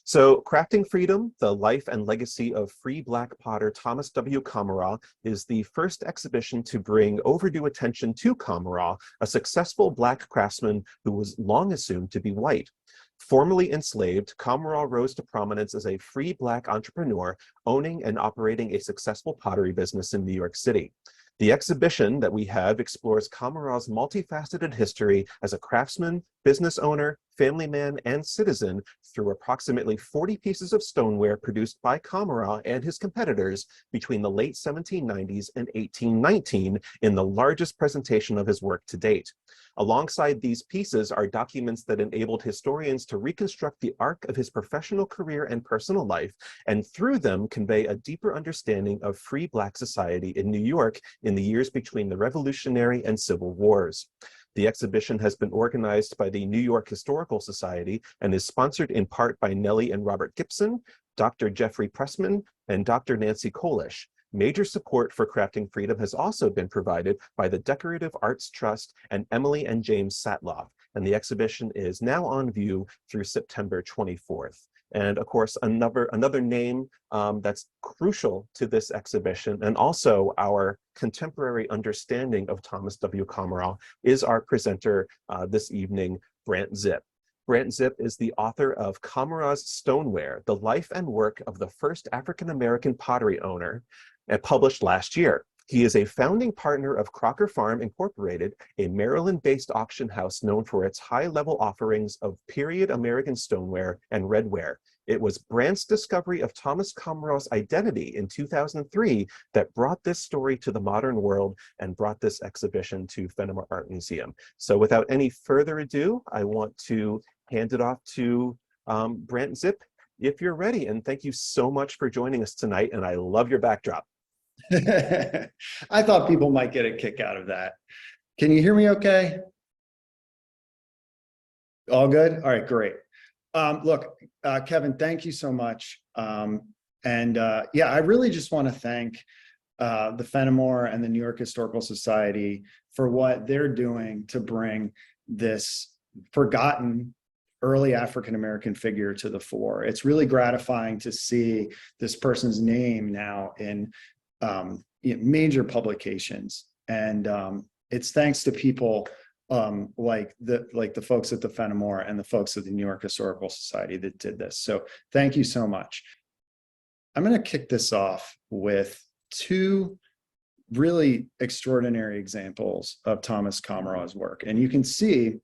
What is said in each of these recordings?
So, Crafting Freedom, the life and legacy of free Black potter Thomas W. Commeraw, is the first exhibition to bring overdue attention to Commeraw, a successful Black craftsman who was long assumed to be white. Formerly enslaved, Commeraw rose to prominence as a free Black entrepreneur, owning and operating a successful pottery business in New York City. The exhibition that we have explores Commeraw's multifaceted history as a craftsman, business owner, family man, and citizen through approximately 40 pieces of stoneware produced by Commeraw and his competitors between the late 1790s and 1819 in the largest presentation of his work to date. Alongside these pieces are documents that enabled historians to reconstruct the arc of his professional career and personal life, and through them convey a deeper understanding of free Black society in New York in the years between the Revolutionary and Civil Wars. The exhibition has been organized by the New York Historical Society and is sponsored in part by Nellie and Robert Gibson, Dr. Jeffrey Pressman, and Dr. Nancy Kolish. Major support for Crafting Freedom has also been provided by the Decorative Arts Trust and Emily and James Satloff, and the exhibition is now on view through September 24th. And of course, another name that's crucial to this exhibition and also our contemporary understanding of Thomas W. Commeraw is our presenter this evening, Brandt Zipp. Brandt Zipp is the author of Commeraw's Stoneware, the life and work of the first African-American pottery owner, published last year. He is a founding partner of Crocker Farm Incorporated, a Maryland-based auction house known for its high-level offerings of period American stoneware and redware. It was Brandt's discovery of Thomas Commeraw's identity in 2003 that brought this story to the modern world and brought this exhibition to Fenimore Art Museum. So without any further ado, I want to hand it off to Brandt Zipp, if you're ready. And thank you so much for joining us tonight. And I love your backdrop. I thought people might get a kick out of that. Can you hear me okay? All good? All right, great. Look, Kevin, thank you so much. Yeah, I really just want to thank the Fenimore and the New York Historical Society for what they're doing to bring this forgotten early African-American figure to the fore. It's really gratifying to see this person's name now in major publications, and it's thanks to people like the folks at the Fenimore and the folks at the New York Historical Society that did this. So thank you so much. I'm going to kick this off with two really extraordinary examples of Thomas Commeraw's work, and you can see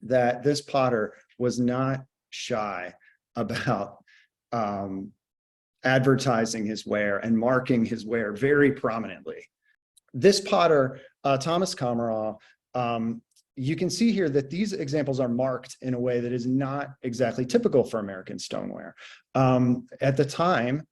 that this potter was not shy about advertising his ware and marking his ware very prominently. This potter, Thomas Commeraw, you can see here that these examples are marked in a way that is not exactly typical for American stoneware. At the time,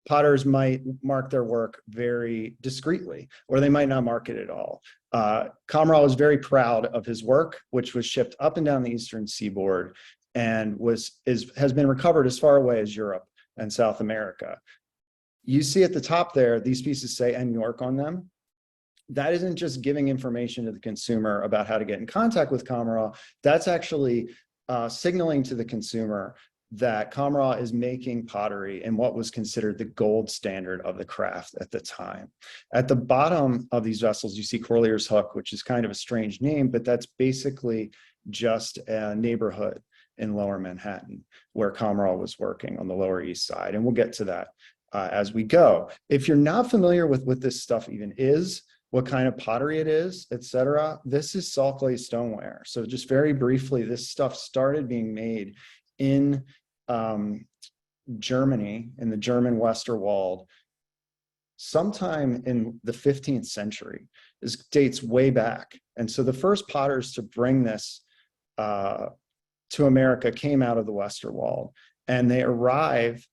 potters might mark their work very discreetly, or they might not mark it at all. Commeraw was very proud of his work, which was shipped up and down the eastern seaboard and has been recovered as far away as Europe and South America. You see at the top there, these pieces say "New York" on them. That isn't just giving information to the consumer about how to get in contact with Commeraw. That's actually signaling to the consumer that Commeraw is making pottery in what was considered the gold standard of the craft at the time. At the bottom of these vessels, you see Corlier's Hook, which is kind of a strange name, but that's basically just a neighborhood in Lower Manhattan where Commeraw was working on the Lower East Side. And we'll get to that as we go. If you're not familiar with what this stuff even is, what kind of pottery it is, etc., this is salt glazed stoneware. So just very briefly, this stuff started being made in Germany, in the German Westerwald, sometime in the 15th century. This dates way back. And so the first potters to bring this to America came out of the Westerwald, and they arrived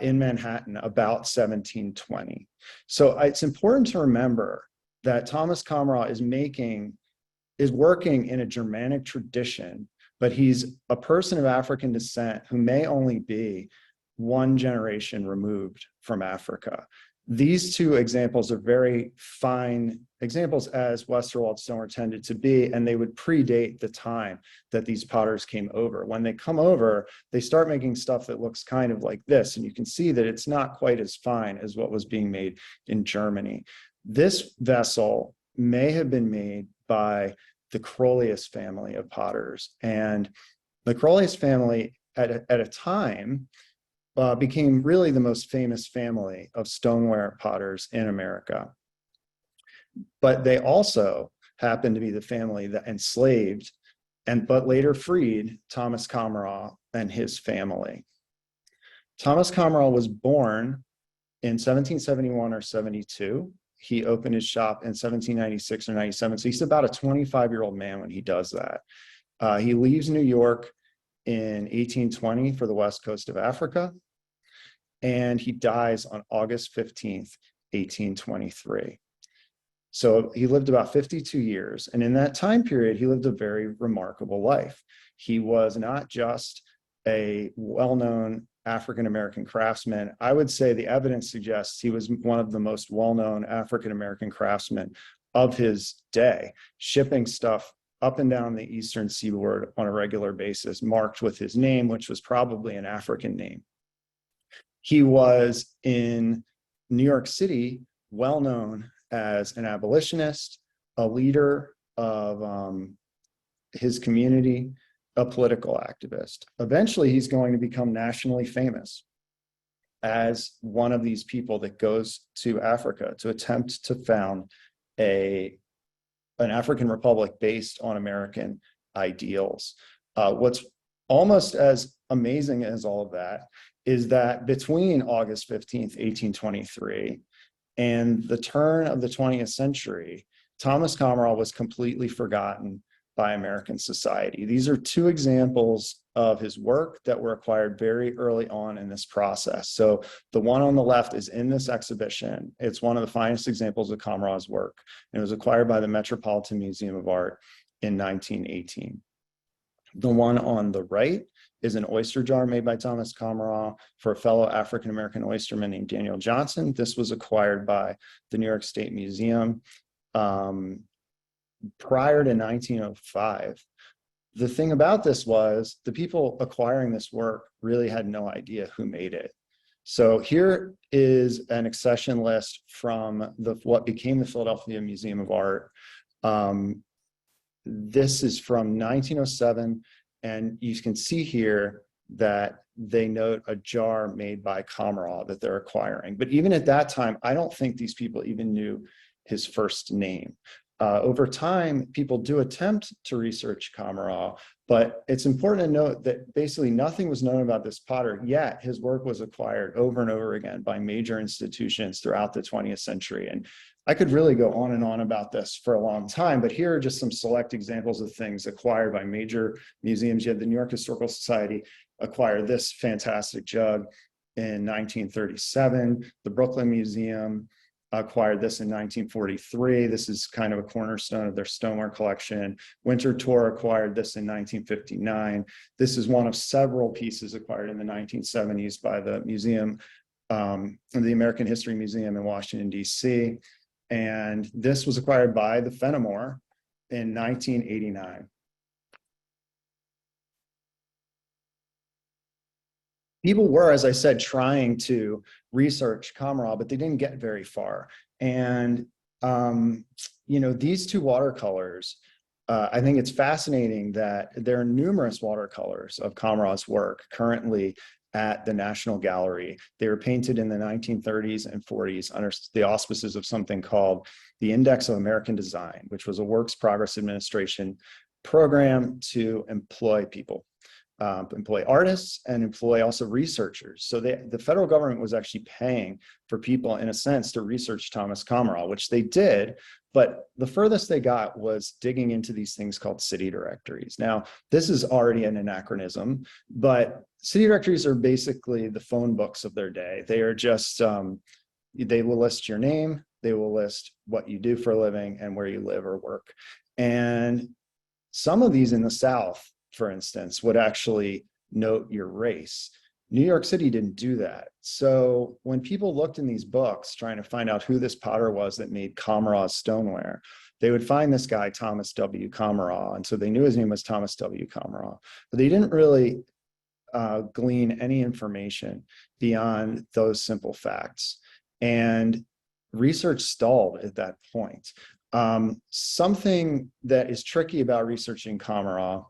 in Manhattan about 1720. So it's important to remember that Thomas Commeraw is working in a Germanic tradition, but he's a person of African descent who may only be one generation removed from Africa. These two examples are very fine examples, as Westerwald stoneware tended to be, and they would predate the time that these potters came over. When they come over, they start making stuff that looks kind of like this, and you can see that it's not quite as fine as what was being made in Germany. This vessel may have been made by the Crolius family of potters, and the Crolius family at a time became really the most famous family of stoneware potters in America. But they also happened to be the family that enslaved but later freed Thomas Commeraw and his family. Thomas Commeraw was born in 1771 or 72. He opened his shop in 1796 or 97. So he's about a 25-year-old man when he does that. He leaves New York in 1820 for the west coast of Africa, and he dies on August 15th, 1823. So he lived about 52 years. And in that time period, he lived a very remarkable life. He was not just a well-known African-American craftsman. I would say the evidence suggests he was one of the most well-known African-American craftsmen of his day, shipping stuff up and down the eastern seaboard on a regular basis, marked with his name, which was probably an African name. He was in New York City well known as an abolitionist, a leader of his community, a political activist. Eventually, he's going to become nationally famous as one of these people that goes to Africa to attempt to found an African republic based on American ideals. What's almost as amazing as all of that is that between August 15th, 1823, and the turn of the 20th century, Thomas Commeraw was completely forgotten by American society. These are two examples of his work that were acquired very early on in this process. So the one on the left is in this exhibition. It's one of the finest examples of Commeraw's work, and it was acquired by the Metropolitan Museum of Art in 1918. The one on the right is an oyster jar made by Thomas Commeraw for a fellow African-American oysterman named Daniel Johnson. This was acquired by the New York State Museum prior to 1905. The thing about this was the people acquiring this work really had no idea who made it. So here is an accession list from what became the Philadelphia Museum of Art. This is from 1907, and you can see here that they note a jar made by Commeraw that they're acquiring. But even at that time, I don't think these people even knew his first name. Over time, people do attempt to research Commeraw, but it's important to note that basically nothing was known about this potter, yet his work was acquired over and over again by major institutions throughout the 20th century. And I could really go on and on about this for a long time, but here are just some select examples of things acquired by major museums. You had the New York Historical Society acquire this fantastic jug in 1937. The Brooklyn Museum acquired this in 1943. This is kind of a cornerstone of their stoneware collection. Winter Tour acquired this in 1959. This is one of several pieces acquired in the 1970s by the museum, the American History Museum in Washington, D.C. And this was acquired by the Fenimore in 1989. People were, as I said, trying to research Commeraw, but they didn't get very far. And, these two watercolors, I think it's fascinating that there are numerous watercolors of Commeraw's work currently at the National Gallery. They were painted in the 1930s and 40s under the auspices of something called the Index of American Design, which was a Works Progress Administration program to employ people. Employ artists and employ also researchers. So the federal government was actually paying for people, in a sense, to research Thomas Commeraw, which they did, but the furthest they got was digging into these things called city directories. Now, this is already an anachronism, but city directories are basically the phone books of their day. They are just, they will list your name, they will list what you do for a living and where you live or work. And some of these in the South, for instance, would actually note your race. New York City didn't do that. So when people looked in these books trying to find out who this potter was that made Commeraw stoneware, they would find this guy, Thomas W. Commeraw. And so they knew his name was Thomas W. Commeraw, but they didn't really glean any information beyond those simple facts. And research stalled at that point. Something that is tricky about researching Commeraw,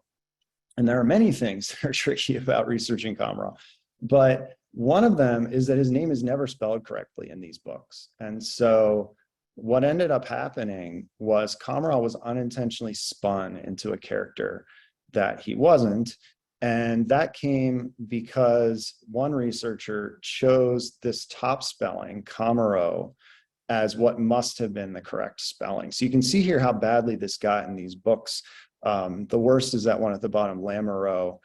and there are many things that are tricky about researching Commeraw, but one of them is that his name is never spelled correctly in these books. And so what ended up happening was Commeraw was unintentionally spun into a character that he wasn't. And that came because one researcher chose this top spelling, Commeraw, as what must have been the correct spelling. So you can see here how badly this got in these books. The worst is that one at the bottom, Lamoureux.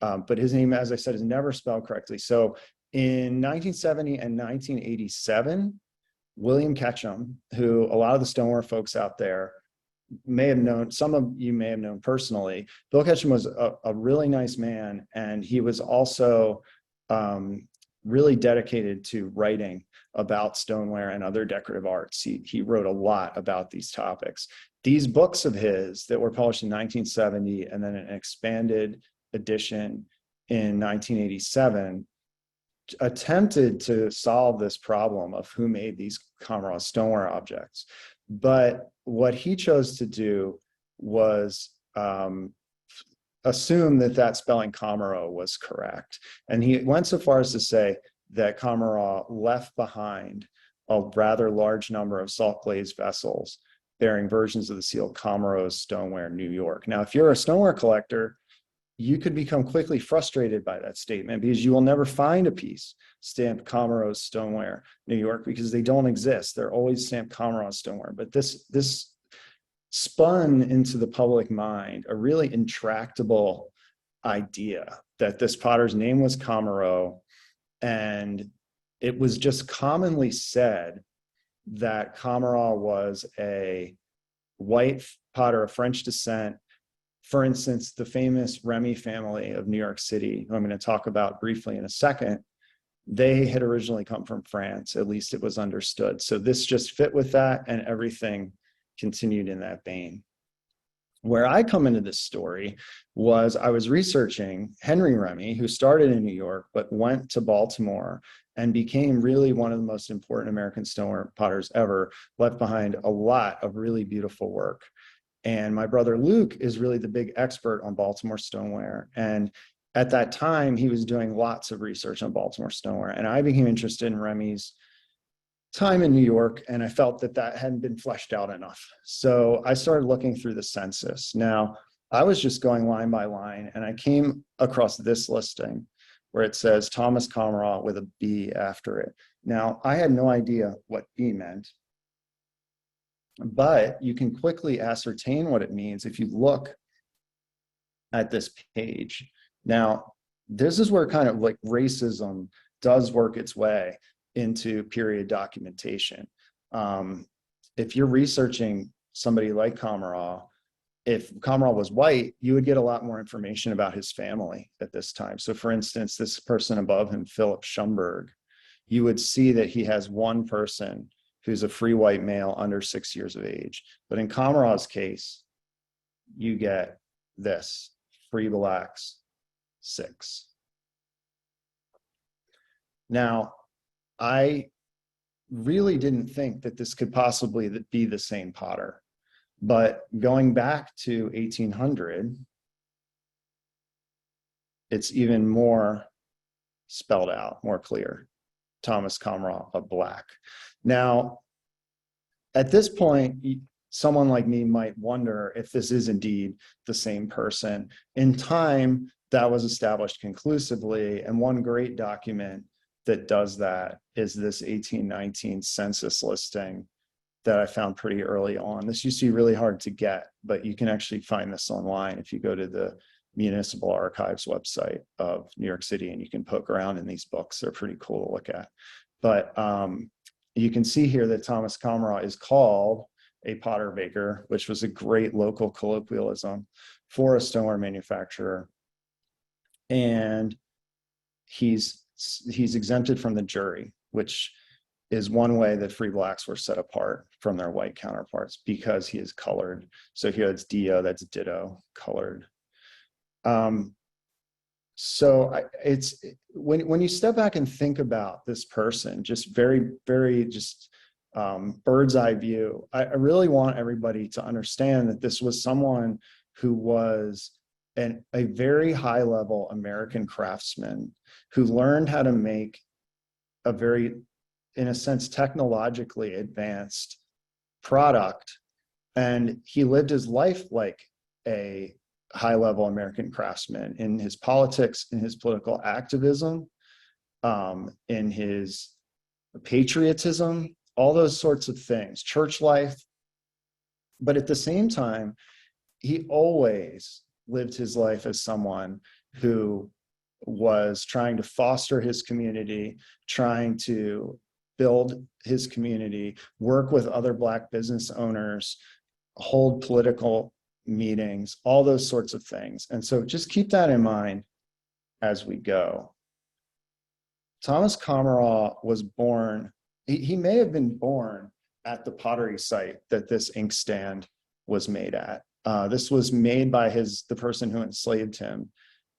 But his name, as I said, is never spelled correctly. So in 1970 and 1987, William Ketchum, who a lot of the stoneware folks out there may have known, some of you may have known personally, Bill Ketchum was a really nice man, and he was also really dedicated to writing about stoneware and other decorative arts. He wrote a lot about these topics. These books of his that were published in 1970 and then an expanded edition in 1987 attempted to solve this problem of who made these Commeraw stoneware objects. But what he chose to do was assume that that spelling Commeraw was correct. And he went so far as to say that Commeraw left behind a rather large number of salt glazed vessels bearing versions of the seal Commerow's Stoneware, New York. Now, if you're a stoneware collector, you could become quickly frustrated by that statement because you will never find a piece stamped Commerow's Stoneware, New York, because they don't exist. They're always stamped Commeraw stoneware. But this spun into the public mind a really intractable idea that this potter's name was Commeraw, and it was just commonly said that Commeraw was a white potter of French descent. For instance, the famous Remy family of New York City, who I'm going to talk about briefly in a second, they had originally come from France, at least it was understood. So this just fit with that, and everything continued in that vein. Where I come into this story was I was researching Henry Remy, who started in New York, but went to Baltimore and became really one of the most important American stoneware potters ever, left behind a lot of really beautiful work. And my brother Luke is really the big expert on Baltimore stoneware. And at that time, he was doing lots of research on Baltimore stoneware. And I became interested in Remy's time in New York, and I felt that that hadn't been fleshed out enough. So I started looking through the census. Now, I was just going line by line, and I came across this listing where it says Thomas Commeraw with a B after it. Now, I had no idea what B meant, but you can quickly ascertain what it means if you look at this page. Now, this is where kind of like racism does work its way into period documentation. If you're researching somebody like Commeraw, if Commeraw was white, you would get a lot more information about his family at this time. So for instance, this person above him, Philip Schumberg, you would see that he has one person who's a free white male under 6 years of age. But in Commeraw's case, you get this, free blacks, 6. Now, I really didn't think that this could possibly be the same potter. But going back to 1800, it's even more spelled out, more clear. Thomas Commeraw, a black. Now, at this point, someone like me might wonder if this is indeed the same person. In time, that was established conclusively, and one great document that does that is this 1819 census listing that I found pretty early on. This used to be really hard to get, but you can actually find this online if you go to the Municipal Archives website of New York City, and you can poke around in these books. They're pretty cool to look at. But you can see here that Thomas Commeraw is called a potter baker, which was a great local colloquialism for a stoneware manufacturer. And he's exempted from the jury, which is one way that free blacks were set apart from their white counterparts, because he is colored. So here it's dio, that's ditto, colored. So it's when you step back and think about this person, just very, very just bird's eye view, I really want everybody to understand that this was someone who was a very high level American craftsman who learned how to make a very, in a sense, technologically advanced product. And he lived his life like a high-level American craftsman in his politics, in his political activism, in his patriotism, all those sorts of things, church life. But at the same time, he always lived his life as someone who was trying to foster his community, trying to build his community, work with other Black business owners, hold political meetings, all those sorts of things. And so just keep that in mind as we go. Thomas Commeraw was born, he may have been born at the pottery site that this inkstand was made at. This was made by the person who enslaved him,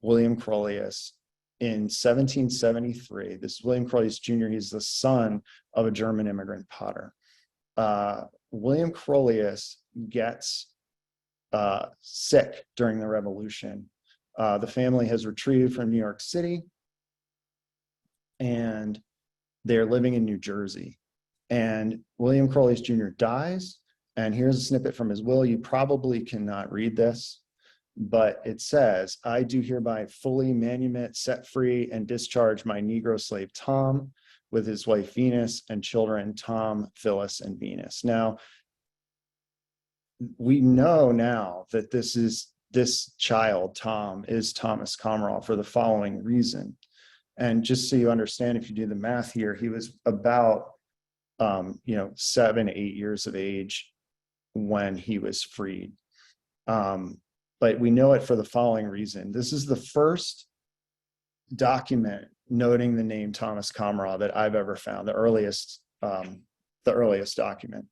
William Crolius, in 1773. This is William Crolius Jr. He's the son of a German immigrant potter. William Crolius gets sick during the Revolution. The family has retreated from New York City, and they're living in New Jersey. And William Crolius Jr. dies, and here's a snippet from his will. You probably cannot read this, but it says, "I do hereby fully manumit, set free, and discharge my Negro slave Tom, with his wife Venus and children Tom, Phyllis, and Venus." Now, we know now that this child, Tom, is Thomas Commeraw for the following reason. And just so you understand, if you do the math here, he was about 7, 8 years of age when he was freed. But we know it for the following reason. This is the first document noting the name Thomas Commeraw that I've ever found, the earliest document.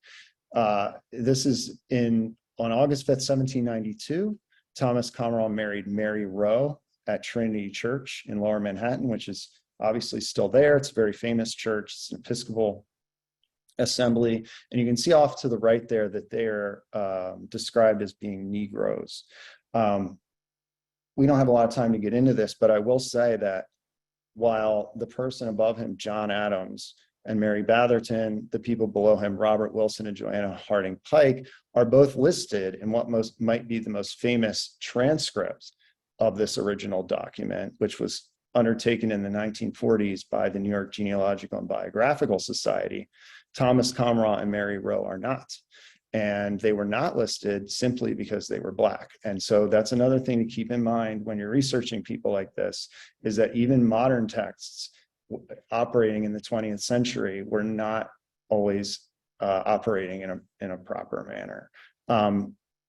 This is on August 5th, 1792, Thomas Commeraw married Mary Rowe at Trinity Church in Lower Manhattan, which is obviously still there. It's a very famous church. It's an Episcopal assembly. And you can see off to the right there that they're described as being Negroes. We don't have a lot of time to get into this, but I will say that while the person above him, John Adams, and Mary Batherton, the people below him, Robert Wilson and Joanna Harding Pike, are both listed in what might be the most famous transcripts of this original document, which was undertaken in the 1940s by the New York Genealogical and Biographical Society. Thomas Commeraw and Mary Rowe are not. And they were not listed simply because they were Black. And so that's another thing to keep in mind when you're researching people like this, is that even modern texts operating in the 20th century were not always operating in a proper manner.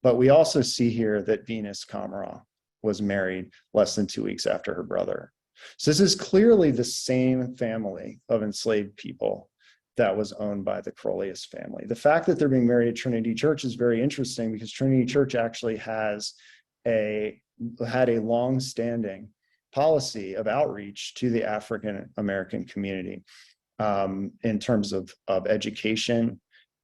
But we also see here that Venus Commeraw was married less than 2 weeks after her brother. So this is clearly the same family of enslaved people that was owned by the Crolius family. The fact that they're being married at Trinity Church is very interesting, because Trinity Church actually had a long-standing policy of outreach to the African-American community in terms of education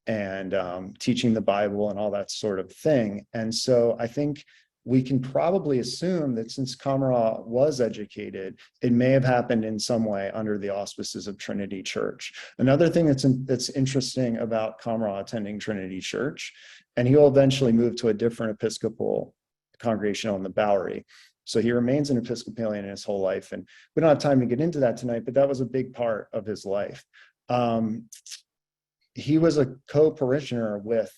and teaching the Bible and all that sort of thing. And so I think we can probably assume that since Commeraw was educated, it may have happened in some way under the auspices of Trinity Church. Another thing that's interesting about Commeraw attending Trinity Church, and he will eventually move to a different Episcopal congregation on the Bowery. So he remains an Episcopalian in his whole life. And we don't have time to get into that tonight, but that was a big part of his life. He was a co-parishioner with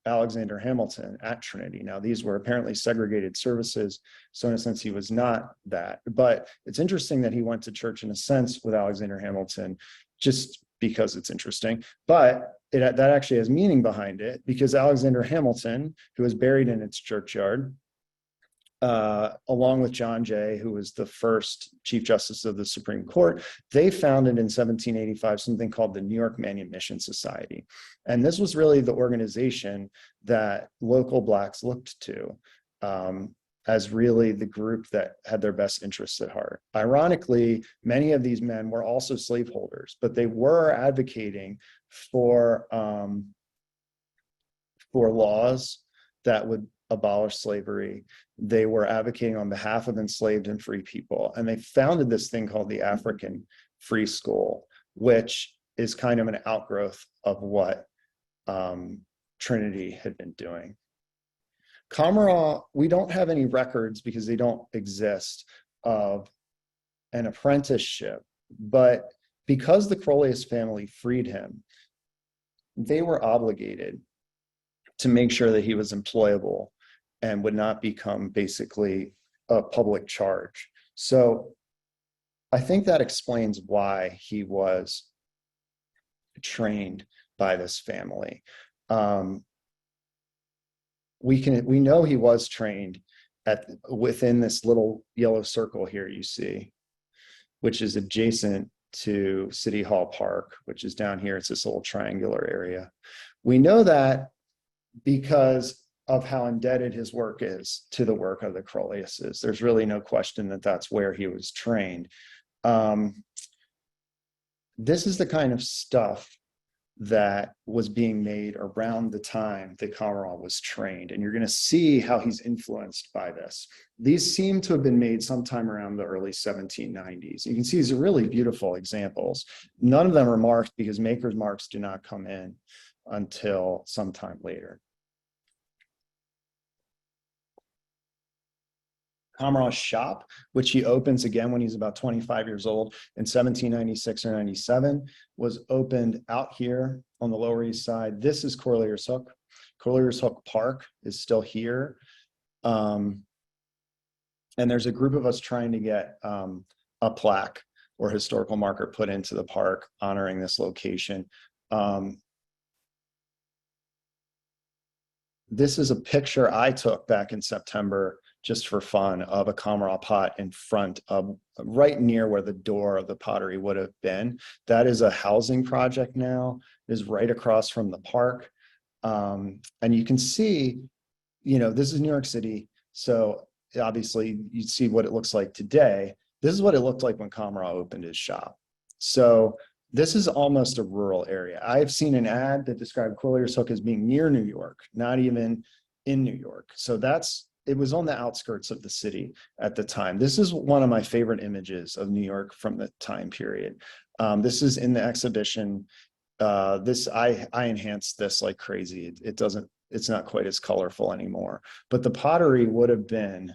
Alexander Hamilton at Trinity. Now, these were apparently segregated services, so in a sense, he was not that. But it's interesting that he went to church in a sense with Alexander Hamilton, just because it's interesting. But that actually has meaning behind it, because Alexander Hamilton, who was buried in its churchyard, along with John Jay, who was the first Chief Justice of the Supreme Court, they founded in 1785 something called the New York Manumission Society. And this was really the organization that local Blacks looked to as really the group that had their best interests at heart. Ironically, many of these men were also slaveholders, but they were advocating for laws that would abolish slavery. They were advocating on behalf of enslaved and free people. And they founded this thing called the African Free School, which is kind of an outgrowth of what Trinity had been doing. Commeraw, we don't have any records because they don't exist of an apprenticeship, but because the Crolius family freed him, they were obligated to make sure that he was employable and would not become basically a public charge. So I think that explains why he was trained by this family. We know he was trained within this little yellow circle here you see, which is adjacent to City Hall Park, which is down here. It's this little triangular area. We know that because of how indebted his work is to the work of the Croliuses. There's really no question that that's where he was trained. This is the kind of stuff that was being made around the time that Commeraw was trained. And you're going to see how he's influenced by this. These seem to have been made sometime around the early 1790s. You can see these are really beautiful examples. None of them are marked because maker's marks do not come in until sometime later. Commeraw's shop, which he opens again when he's about 25 years old in 1796 or 97, was opened out here on the Lower East Side. This is Corlier's Hook. Corlier's Hook Park is still here. And there's a group of us trying to get a plaque or historical marker put into the park honoring this location. This is a picture I took back in September just for fun of a Commeraw pot in front of, right near where the door of the pottery would have been. That is a housing project now. It is right across from the park. And you can see, you know, this is New York City. So obviously you see what it looks like today. This is what it looked like when Commeraw opened his shop. So this is almost a rural area. I've seen an ad that described Corlier's Hook as being near New York, not even in New York. So it was on the outskirts of the city at the time. This is one of my favorite images of New York from the time period. This is in the exhibition. I enhanced this like crazy. It's not quite as colorful anymore, but the pottery would have been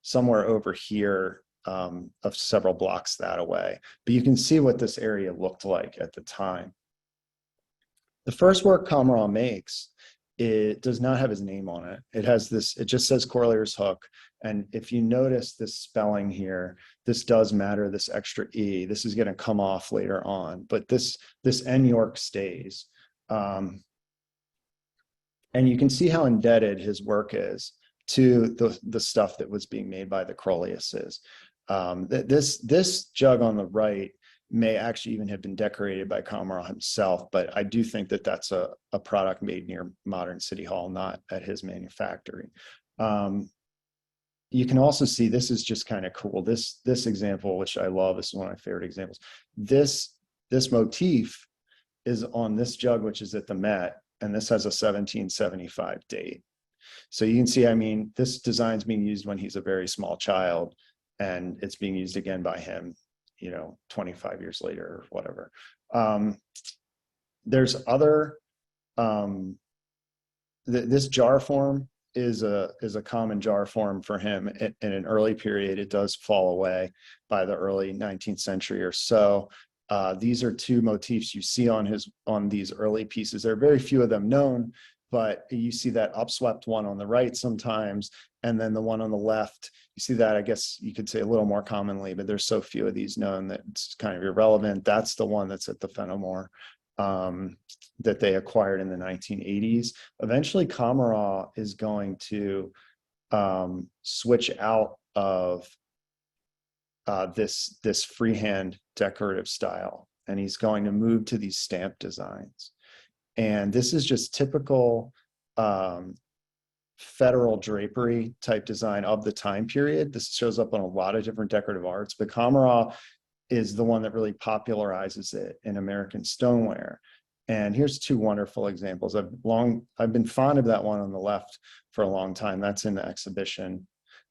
somewhere over here, of several blocks that away. But you can see what this area looked like at the time. The first work Commeraw makes, it does not have his name on it. It has this, it just says Corlier's Hook. And if you notice this spelling here, this does matter, this extra E. This is going to come off later on, but this N York stays. And you can see how indebted his work is to the stuff that was being made by the Croliuses. This jug on the right may actually even have been decorated by Commeraw himself, but I do think that that's a product made near modern City Hall, not at his manufacturing. You can also see, this is just kind of cool. This example, which I love, this is one of my favorite examples. This motif is on this jug, which is at the Met, and this has a 1775 date. So you can see, I mean, this design's being used when he's a very small child, and it's being used again by him, you know, 25 years later or whatever. There's other, this jar form is a common jar form for him. In an early period, it does fall away by the early 19th century or so. These are two motifs you see on these early pieces. There are very few of them known, but you see that upswept one on the right sometimes, and then the one on the left, you see that, I guess you could say a little more commonly, but there's so few of these known that it's kind of irrelevant. That's the one that's at the Fenimore that they acquired in the 1980s. Eventually, Commeraw is going to switch out of this freehand decorative style, and he's going to move to these stamp designs. And this is just typical federal drapery type design of the time period. This shows up on a lot of different decorative arts, but Commeraw is the one that really popularizes it in American stoneware. And here's two wonderful examples. I've been fond of that one on the left for a long time. That's in the exhibition.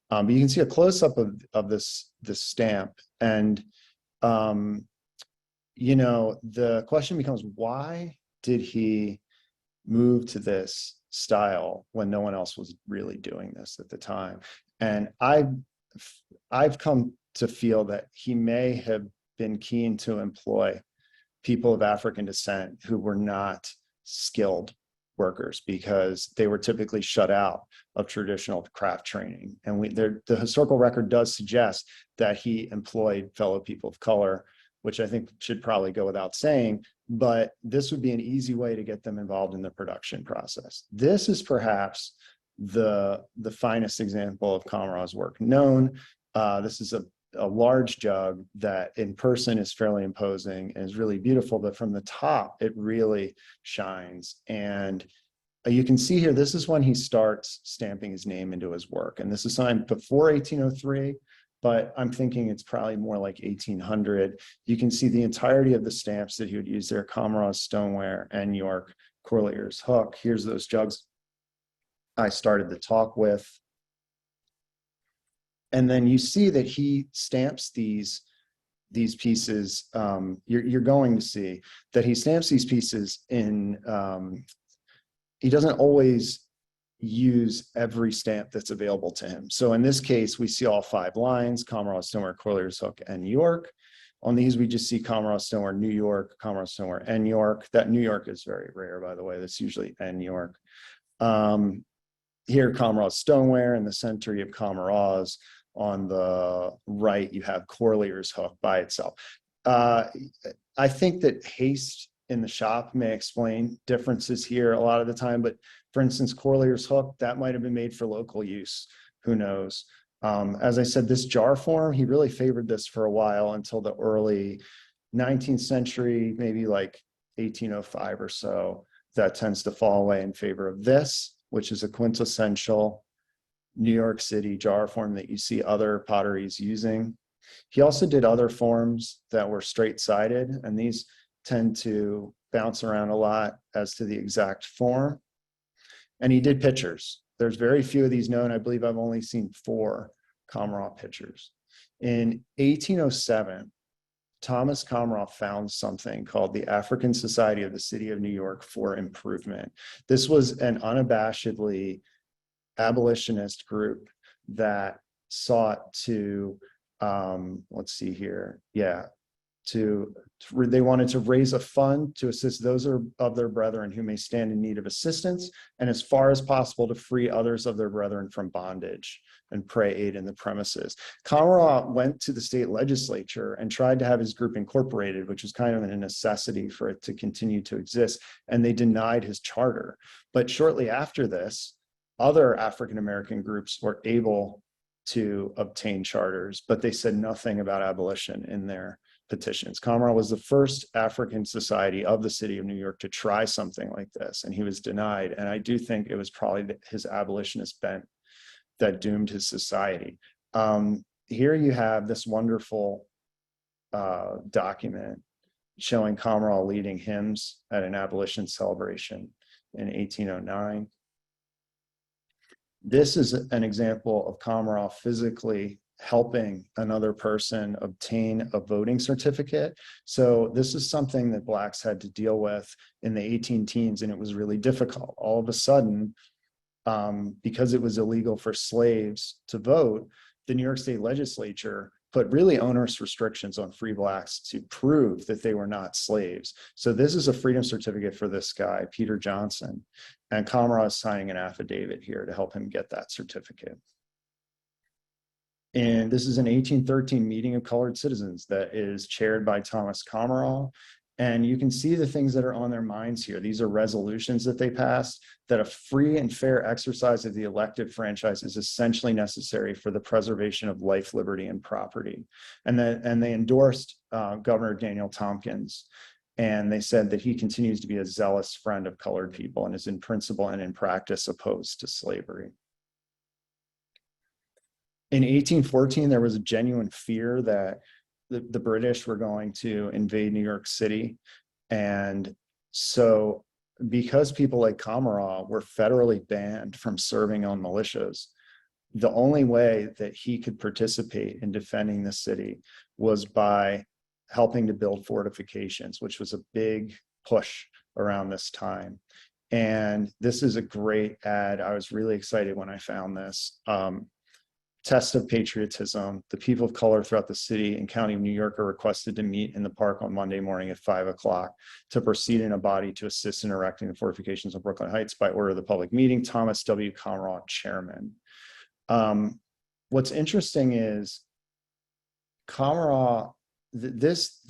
But you can see a close-up of this stamp. And, you know, the question becomes, why did he move to this style when no one else was really doing this at the time? And I've come to feel that he may have been keen to employ people of African descent who were not skilled workers, because they were typically shut out of traditional craft training. And the historical record does suggest that he employed fellow people of color, which I think should probably go without saying, but this would be an easy way to get them involved in the production process. This is perhaps the finest example of Commeraw's work known. This is a large jug that in person is fairly imposing and is really beautiful, but from the top, it really shines. And you can see here, this is when he starts stamping his name into his work. And this is signed before 1803, but I'm thinking it's probably more like 1800. You can see the entirety of the stamps that he would use there: Commeraw, Stoneware, and York, Corlear's Hook. Here's those jugs I started the talk with. And then you see that he stamps these pieces. You're going to see that he stamps these pieces in, he doesn't always use every stamp that's available to him. So in this case, we see all 5 lines: Commeraw, Stoneware, Corlear's Hook, and York. On these, we just see Commeraw, Stoneware, New York, Commeraw, Stoneware, and York. That New York is very rare, by the way. That's usually N York. Here, Commeraw, Stoneware. In the center, you have Commeraw's. On the right, you have Corlear's Hook by itself. I think that haste in the shop may explain differences here a lot of the time, but for instance, Corlear's Hook, that might have been made for local use. Who knows? As I said, this jar form, he really favored this for a while until the early 19th century, maybe like 1805 or so. That tends to fall away in favor of this, which is a quintessential New York City jar form that you see other potteries using. He also did other forms that were straight-sided, and these tend to bounce around a lot as to the exact form. And he did pitchers. There's very few of these known. I believe I've only seen 4 Commeraw pitchers. In 1807, Thomas Commeraw found something called the African Society of the City of New York for Improvement. This was an unabashedly abolitionist group that sought to, let's see here, yeah, they wanted to raise a fund to assist those of their brethren who may stand in need of assistance, and as far as possible to free others of their brethren from bondage and pray aid in the premises. Commeraw went to the state legislature and tried to have his group incorporated, which was kind of a necessity for it to continue to exist, and they denied his charter. But shortly after this, other African-American groups were able to obtain charters, but they said nothing about abolition in their petitions. Commeraw was the first African society of the city of New York to try something like this, and he was denied. And I do think it was probably his abolitionist bent that doomed his society. Here you have this wonderful document showing Commeraw leading hymns at an abolition celebration in 1809. This is an example of Commeraw physically helping another person obtain a voting certificate. So this is something that Blacks had to deal with in the 18 teens, and it was really difficult. All of a sudden, because it was illegal for slaves to vote, the New York State Legislature put really onerous restrictions on free Blacks to prove that they were not slaves. So this is a freedom certificate for this guy, Peter Johnson, and Commeraw is signing an affidavit here to help him get that certificate. And this is an 1813 meeting of colored citizens that is chaired by Thomas Commeraw. And you can see the things that are on their minds here. These are resolutions that they passed, that a free and fair exercise of the elective franchise is essentially necessary for the preservation of life, liberty, and property. And they endorsed Governor Daniel Tompkins. And they said that he continues to be a zealous friend of colored people and is in principle and in practice opposed to slavery. In 1814, there was a genuine fear that the British were going to invade New York City. And so because people like Commeraw were federally banned from serving on militias, the only way that he could participate in defending the city was by helping to build fortifications, which was a big push around this time. And this is a great ad. I was really excited when I found this. Test of patriotism. The people of color throughout the city and county of New York are requested to meet in the park on Monday morning at 5 o'clock to proceed in a body to assist in erecting the fortifications of Brooklyn Heights by order of the public meeting. Thomas W. Commeraw, chairman. What's interesting is Commeraw, this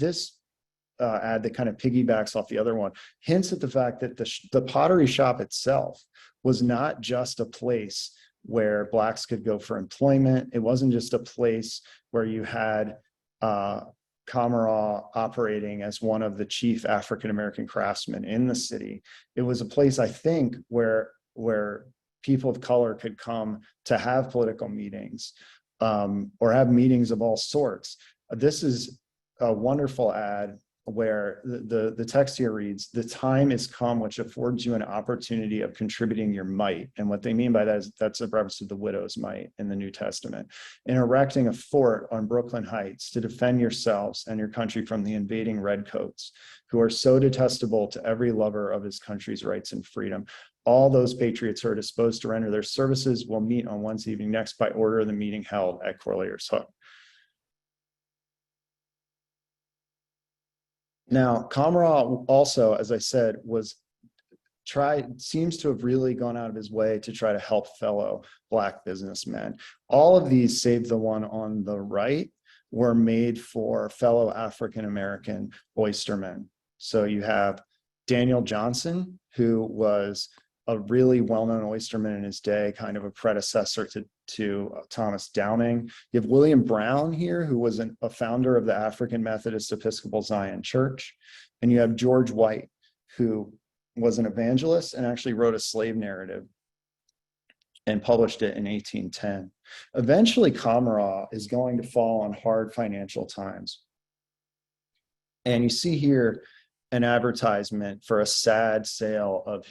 ad that kind of piggybacks off the other one hints at the fact that the pottery shop itself was not just a place where Blacks could go for employment. It wasn't just a place where you had Commeraw operating as one of the chief African-American craftsmen in the city. It was a place, I think, where people of color could come to have political meetings or have meetings of all sorts. This is a wonderful ad where the text here reads, "The time is come which affords you an opportunity of contributing your might." And what they mean by that is that's a reference to the widow's mite in the New Testament. "In erecting a fort on Brooklyn Heights to defend yourselves and your country from the invading redcoats, who are so detestable to every lover of his country's rights and freedom. All those patriots who are disposed to render their services will meet on Wednesday evening next by order of the meeting held at Corlear's Hook." Now, Commeraw also, as I said, seems to have really gone out of his way to try to help fellow Black businessmen. All of these, save the one on the right, were made for fellow African-American oystermen. So you have Daniel Johnson, who was a really well-known oysterman in his day, kind of a predecessor to Thomas Downing. You have William Brown here, who was a founder of the African Methodist Episcopal Zion Church. And you have George White, who was an evangelist and actually wrote a slave narrative and published it in 1810. Eventually, Commeraw is going to fall on hard financial times. And you see here an advertisement for a sad sale of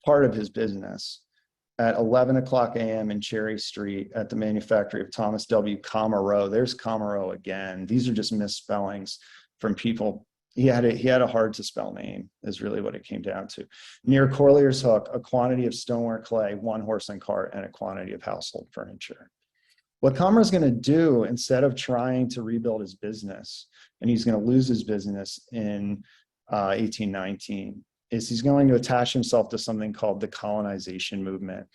part of his business at 11 o'clock a.m. in Cherry Street at the manufactory of Thomas W. Commeraw. There's Commeraw again. These are just misspellings from people. He had a hard to spell name is really what it came down to. Near Corlear's Hook, a quantity of stoneware clay, 1 horse and cart, and a quantity of household furniture. What Commeraw is going to do, instead of trying to rebuild his business, and he's going to lose his business in 1819, is he's going to attach himself to something called the colonization movement.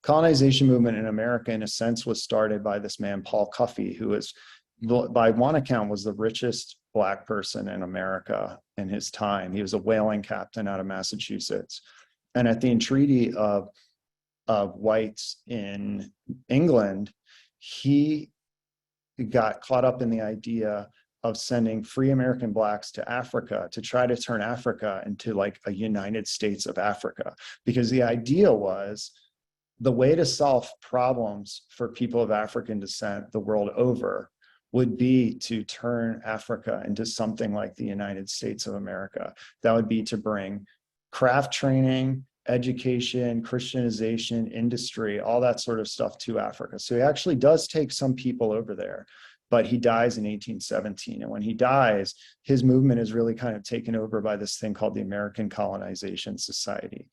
Colonization movement in America, in a sense, was started by this man, Paul Cuffey, who is, by one account, was the richest Black person in America in his time. He was a whaling captain out of Massachusetts. And at the entreaty of whites in England, he got caught up in the idea of sending free American Blacks to Africa to try to turn Africa into like a United States of Africa. Because the idea was the way to solve problems for people of African descent the world over would be to turn Africa into something like the United States of America. That would be to bring craft training, education, Christianization, industry, all that sort of stuff to Africa. So he actually does take some people over there. But he dies in 1817. And when he dies, his movement is really kind of taken over by this thing called the American Colonization Society.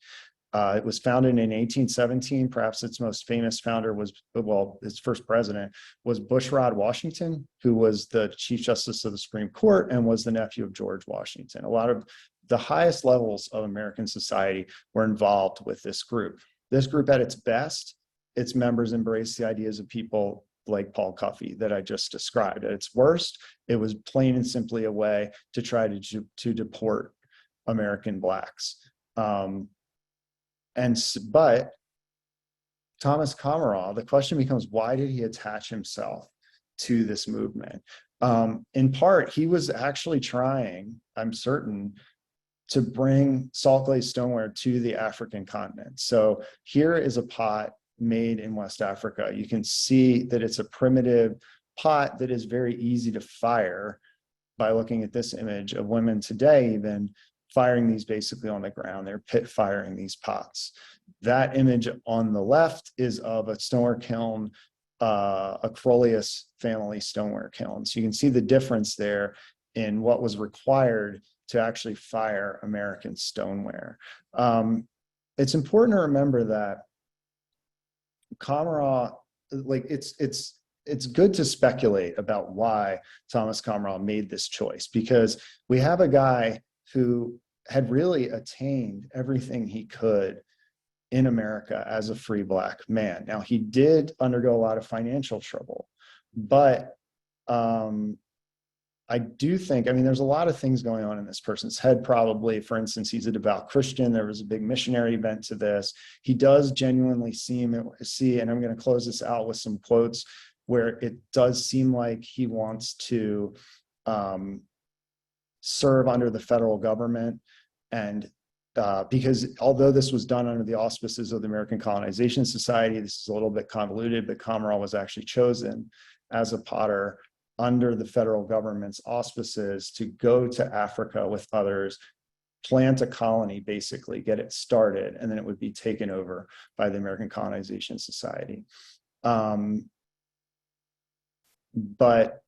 It was founded in 1817. Perhaps its most famous founder was, well, its first president was Bushrod Washington, who was the Chief Justice of the Supreme Court and was the nephew of George Washington. A lot of the highest levels of American society were involved with this group. This group at its best, its members embraced the ideas of people like Paul Cuffey that I just described. At its worst, it was plain and simply a way to try to deport American blacks. But Thomas Commeraw, the question becomes, why did he attach himself to this movement? In part, he was actually trying, I'm certain, to bring salt glazed stoneware to the African continent. So here is a pot made in West Africa. You can see that it's a primitive pot that is very easy to fire by looking at this image of women today, even firing these basically on the ground. They're pit firing these pots. That image on the left is of a stoneware kiln, a Crolius family stoneware kiln. So you can see the difference there in what was required to actually fire American stoneware. It's important to remember that Commeraw, like it's good to speculate about why Thomas Commeraw made this choice, because we have a guy who had really attained everything he could in America as a free black man. Now, he did undergo a lot of financial trouble, but I do think, I mean, there's a lot of things going on in this person's head, probably. For instance, he's a devout Christian. There was a big missionary event to this. He does genuinely see, and I'm going to close this out with some quotes, where it does seem like he wants to serve under the federal government. And because although this was done under the auspices of the American Colonization Society, this is a little bit convoluted, but Commeraw was actually chosen as a potter under the federal government's auspices to go to Africa with others, plant a colony, basically get it started, and then it would be taken over by the American Colonization Society. But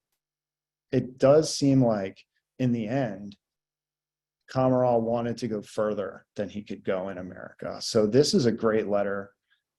it does seem like in the end, Commeraw wanted to go further than he could go in America. So this is a great letter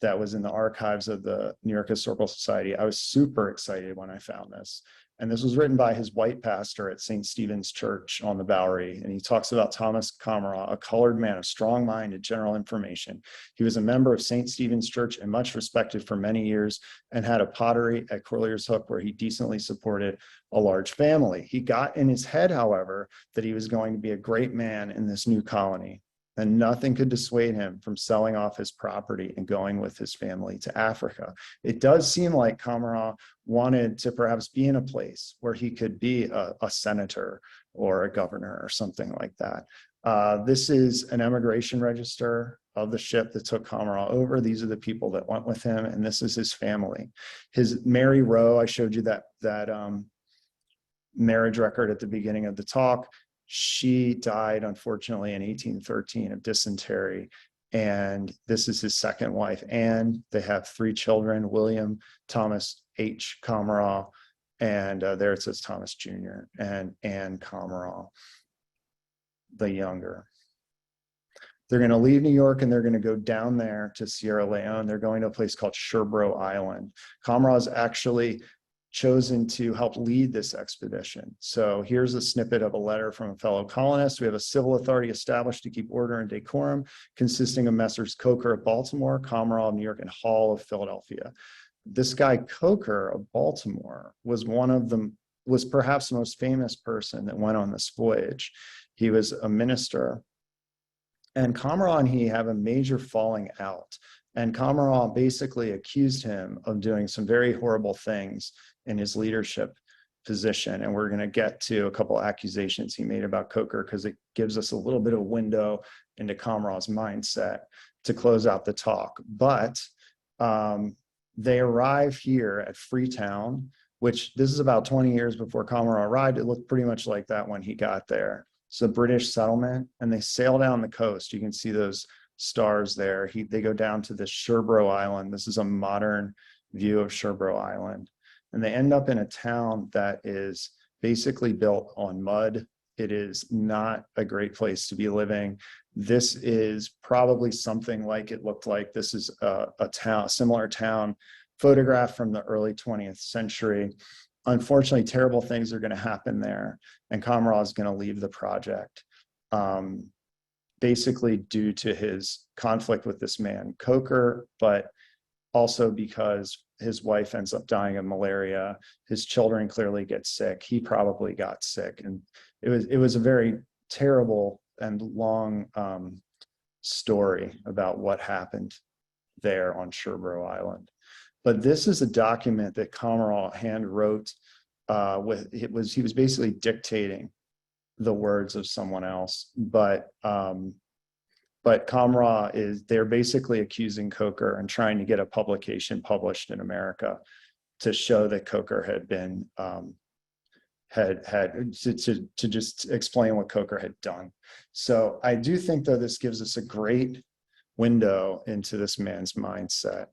that was in the archives of the New York Historical Society. I was super excited when I found this. And this was written by his white pastor at St. Stephen's Church on the Bowery. And he talks about Thomas Commeraw, a colored man of strong mind and general information. He was a member of St. Stephen's Church and much respected for many years, and had a pottery at Corlier's Hook where he decently supported a large family. He got in his head, however, that he was going to be a great man in this new colony, and nothing could dissuade him from selling off his property and going with his family to Africa. It does seem like Commeraw wanted to perhaps be in a place where he could be a senator or a governor or something like that. This is an emigration register of the ship that took Commeraw over. These are the people that went with him, and this is his family. His Mary Rowe, I showed you that marriage record at the beginning of the talk. She died, unfortunately, in 1813 of dysentery. And this is his second wife, Anne. They have 3 children, William, Thomas H. Commeraw, and there it says Thomas Jr., and Anne Commeraw, the younger. They're going to leave New York and they're going to go down there to Sierra Leone. They're going to a place called Sherbro Island. Commeraw is actually chosen to help lead this expedition. So here's a snippet of a letter from a fellow colonist. We have a civil authority established to keep order and decorum, consisting of Messrs. Coker of Baltimore, Commeraw of New York, and Hall of Philadelphia. This guy Coker of Baltimore was was perhaps the most famous person that went on this voyage. He was a minister, and Commeraw and he have a major falling out. And Commeraw basically accused him of doing some very horrible things in his leadership position. And we're going to get to a couple accusations he made about Coker, because it gives us a little bit of window into Commeraw's mindset to close out the talk. But they arrive here at Freetown, which this is about 20 years before Commeraw arrived. It looked pretty much like that when he got there. It's a British settlement, and they sail down the coast. You can see those stars there. They go down to the Sherbro Island. This is a modern view of Sherbro Island. And they end up in a town that is basically built on mud. It is not a great place to be living. This is probably something like it looked like. This is a similar town photographed from the early 20th century. Unfortunately, terrible things are going to happen there, and Commeraw is going to leave the project, basically due to his conflict with this man Coker, but also because his wife ends up dying of malaria. His children clearly get sick. He probably got sick. And it was a very terrible and long story about what happened there on Sherbro Island. But this is a document that Commeraw hand wrote he was basically dictating the words of someone else. But Commeraw they're basically accusing Coker and trying to get a publication published in America to show that Coker had been to just explain what Coker had done. So I do think, though, this gives us a great window into this man's mindset.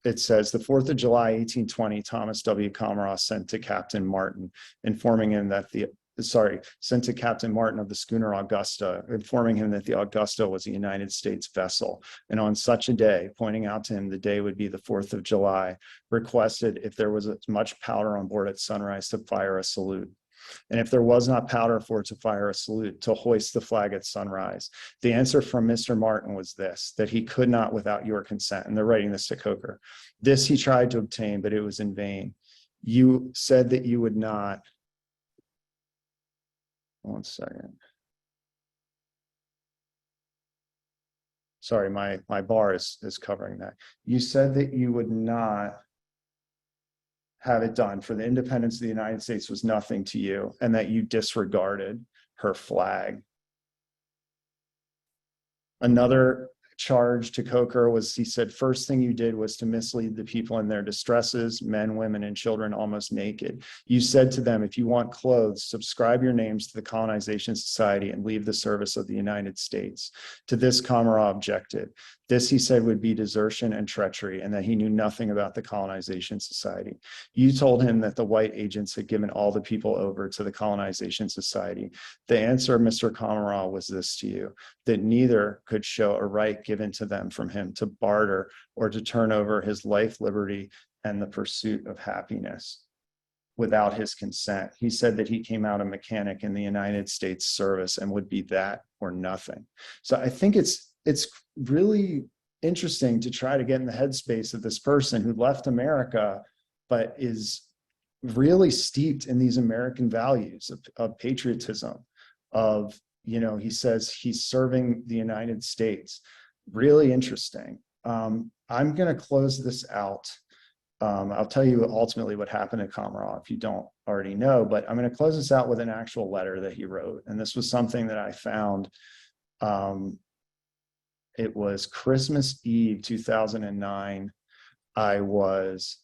It says, the 4th of July, 1820, Thomas W. Commeraw sent to Captain Martin, informing him that sent to Captain Martin of the schooner Augusta, informing him that the Augusta was a United States vessel. And on such a day, pointing out to him the day would be the 4th of July, requested if there was as much powder on board at sunrise to fire a salute. And if there was not powder for it to fire a salute, to hoist the flag at sunrise. The answer from Mr. Martin was this, that he could not without your consent. And they're writing this to Coker. This he tried to obtain, but it was in vain. You said that you would not. One second. Sorry, my bar is covering that. You said that you would not have it done, for the independence of the United States was nothing to you, and that you disregarded her flag. Another charge to Coker was, he said, first thing you did was to mislead the people in their distresses, men, women, and children almost naked. You said to them, if you want clothes, subscribe your names to the Colonization Society and leave the service of the United States. To this, Commeraw objected. This, he said, would be desertion and treachery, and that he knew nothing about the Colonization Society. You told him that the white agents had given all the people over to the Colonization Society. The answer of Mr. Commeraw was this to you, that neither could show a right given to them from him to barter or to turn over his life, liberty, and the pursuit of happiness without his consent. He said that he came out a mechanic in the United States service and would be that or nothing. So I think it's really interesting to try to get in the headspace of this person who left America, but is really steeped in these American values of patriotism, of, he says he's serving the United States. Really interesting. I'm going to close this out. I'll tell you ultimately what happened to Commeraw if you don't already know, but I'm going to close this out with an actual letter that he wrote. And this was something that I found. It was Christmas Eve, 2009. I was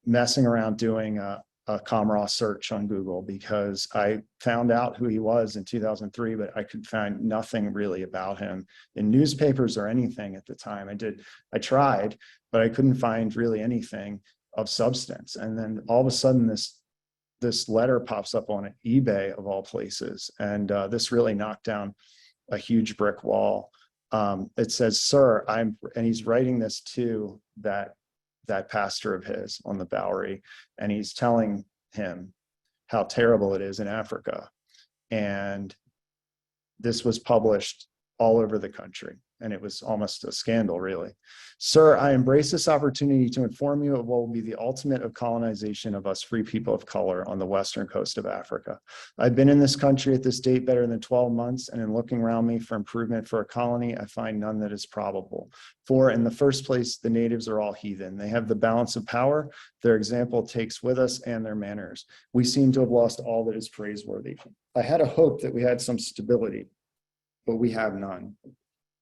messing around doing a Commeraw search on Google because I found out who he was in 2003, but I could find nothing really about him in newspapers or anything at the time. I tried, but I couldn't find really anything of substance. And then all of a sudden this letter pops up on eBay of all places. And this really knocked down a huge brick wall. It says, sir, and he's writing this to that pastor of his on the Bowery, and he's telling him how terrible it is in Africa. And this was published all over the country, and it was almost a scandal, really. Sir, I embrace this opportunity to inform you of what will be the ultimate of colonization of us free people of color on the western coast of Africa. I've been in this country at this date better than 12 months, and in looking around me for improvement for a colony, I find none that is probable. For in the first place, the natives are all heathen. They have the balance of power. Their example takes with us, and their manners. We seem to have lost all that is praiseworthy. I had a hope that we had some stability, but we have none.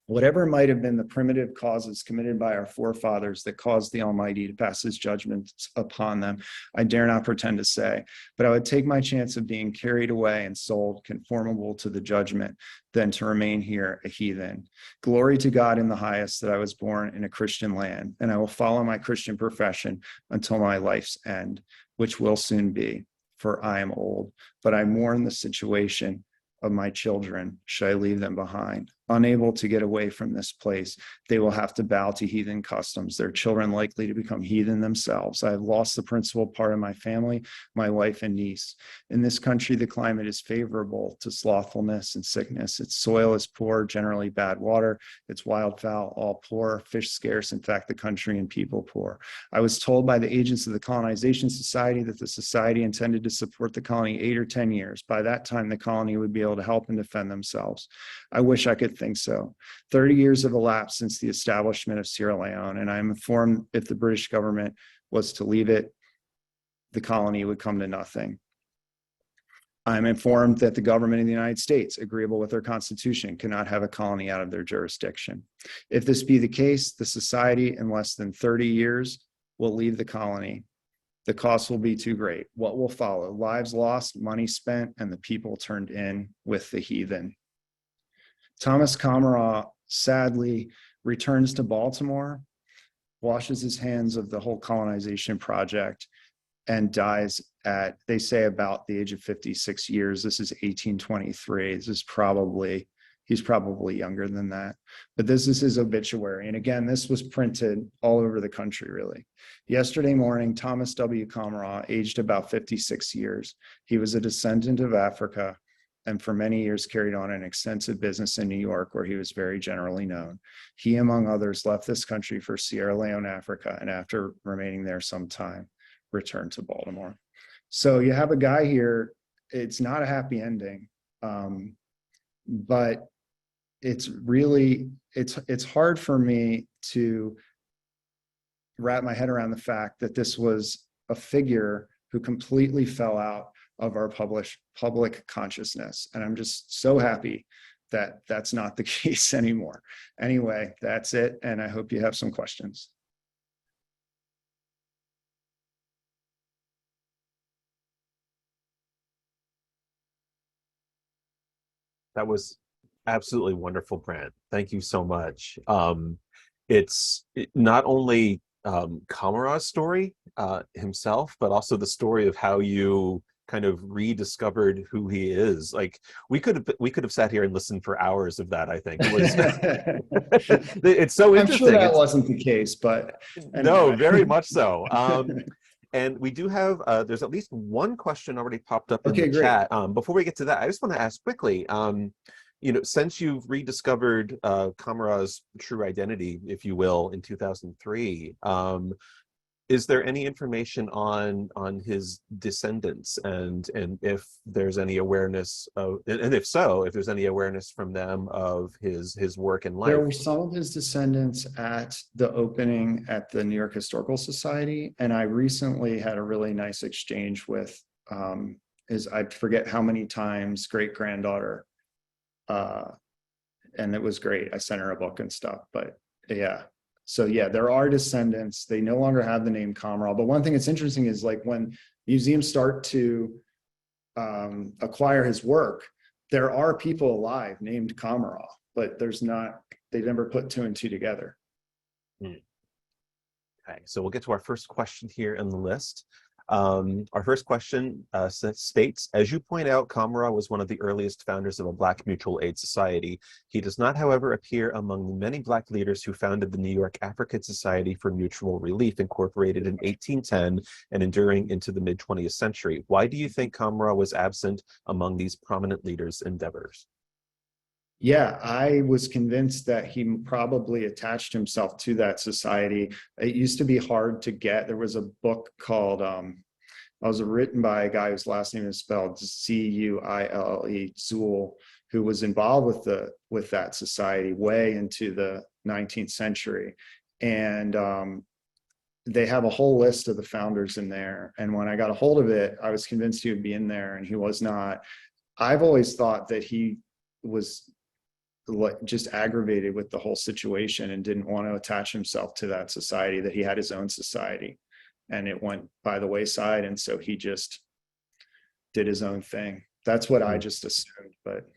Whatever might have been the primitive causes committed by our forefathers that caused the Almighty to pass his judgments upon them, I dare not pretend to say, but I would take my chance of being carried away and sold conformable to the judgment than to remain here a heathen. Glory to God in the highest that I was born in a Christian land, and I will follow my Christian profession until my life's end, which will soon be, for I am old, but I mourn the situation of my children, should I leave them behind. unable to get away from this place. They will have to bow to heathen customs. Their children likely to become heathen themselves. I have lost the principal part of my family, my wife and niece. In this country, the climate is favorable to slothfulness and sickness. Its soil is poor, generally bad water. Its wildfowl all poor, fish scarce. In fact, the country and people poor. I was told by the agents of the Colonization Society that the society intended to support the colony 8 or 10 years. By that time, the colony would be able to help and defend themselves. I wish I could think so. 30 years have elapsed since the establishment of Sierra Leone, and I am informed if the British government was to leave it, the colony would come to nothing. I'm informed that the government of the United States, agreeable with their constitution, cannot have a colony out of their jurisdiction. If this be the case, the society in less than 30 years will leave the colony. The cost will be too great. What will follow? Lives lost, money spent, and the people turned in with the heathen. Thomas Commeraw sadly returns to Baltimore, washes his hands of the whole colonization project, and dies at, they say, about the age of 56 years. This is 1823. He's probably younger than that. But this is his obituary. And again, this was printed all over the country, really. Yesterday morning, Thomas W. Commeraw, aged about 56 years. He was a descendant of Africa, and for many years carried on an extensive business in New York, where he was very generally known. He, among others, left this country for Sierra Leone, Africa, and after remaining there some time, returned to Baltimore. So you have a guy here, it's not a happy ending, but it's really, it's hard for me to wrap my head around the fact that this was a figure who completely fell out of our public consciousness. And I'm just so happy that that's not the case anymore. Anyway, that's it. And I hope you have some questions. That was absolutely wonderful, Brandt. Thank you so much. It's not only Commera's story himself, but also the story of how you kind of rediscovered who he is. Like we could have sat here and listened for hours of that. I think it was. It's so interesting. I'm sure that wasn't the case, but anyway. No, very much so. And we do have, there's at least one question already popped up in the chat. Before we get to that, I just want to ask quickly, you know, since you've rediscovered Commeraw's true identity, if you will, in 2003, is there any information on his descendants and if there's any awareness of, and if so, if there's any awareness from them of his work and life? There were some of his descendants at the opening at the New York Historical Society, and I recently had a really nice exchange with I forget how many times, great-granddaughter, and it was great. I sent her a book and stuff, but yeah. So yeah, there are descendants. They no longer have the name Commeraw. But one thing that's interesting is like when museums start to acquire his work, there are people alive named Commeraw, but they never put 2 and 2 together. Okay, so we'll get to our first question here in the list. Our first question states, as you point out, Commeraw was one of the earliest founders of a Black mutual aid society. He does not, however, appear among the many Black leaders who founded the New York African Society for Mutual Relief, incorporated in 1810 and enduring into the mid-20th century. Why do you think Commeraw was absent among these prominent leaders' endeavors? Yeah, I was convinced that he probably attached himself to that society. It used to be hard to get. There was a book called, it was written by a guy whose last name is spelled Zuille, Zuul, who was involved with that society way into the 19th century. And they have a whole list of the founders in there. And when I got a hold of it, I was convinced he would be in there, and he was not. I've always thought that he was just aggravated with the whole situation and didn't want to attach himself to that society, that he had his own society and it went by the wayside. And so he just did his own thing. That's what I just assumed, but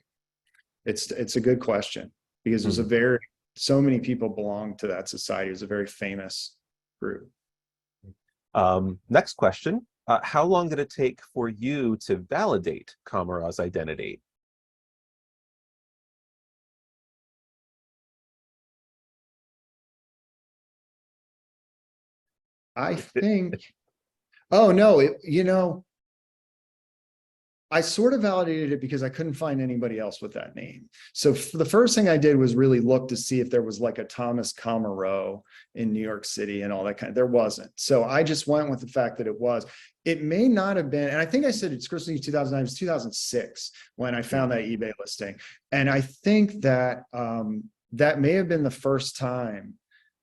it's a good question because there's so many people belong to that society. It was a very famous group. Next question. How long did it take for you to validate Commeraw's identity? I think, oh no, I sort of validated it because I couldn't find anybody else with that name. So the first thing I did was really look to see if there was like a Thomas Commeraw in New York City and all that kind of, there wasn't. So I just went with the fact that it was. It may not have been, and I think I said it's Christmas 2009, it was 2006 when I found that eBay listing. And I think that that may have been the first time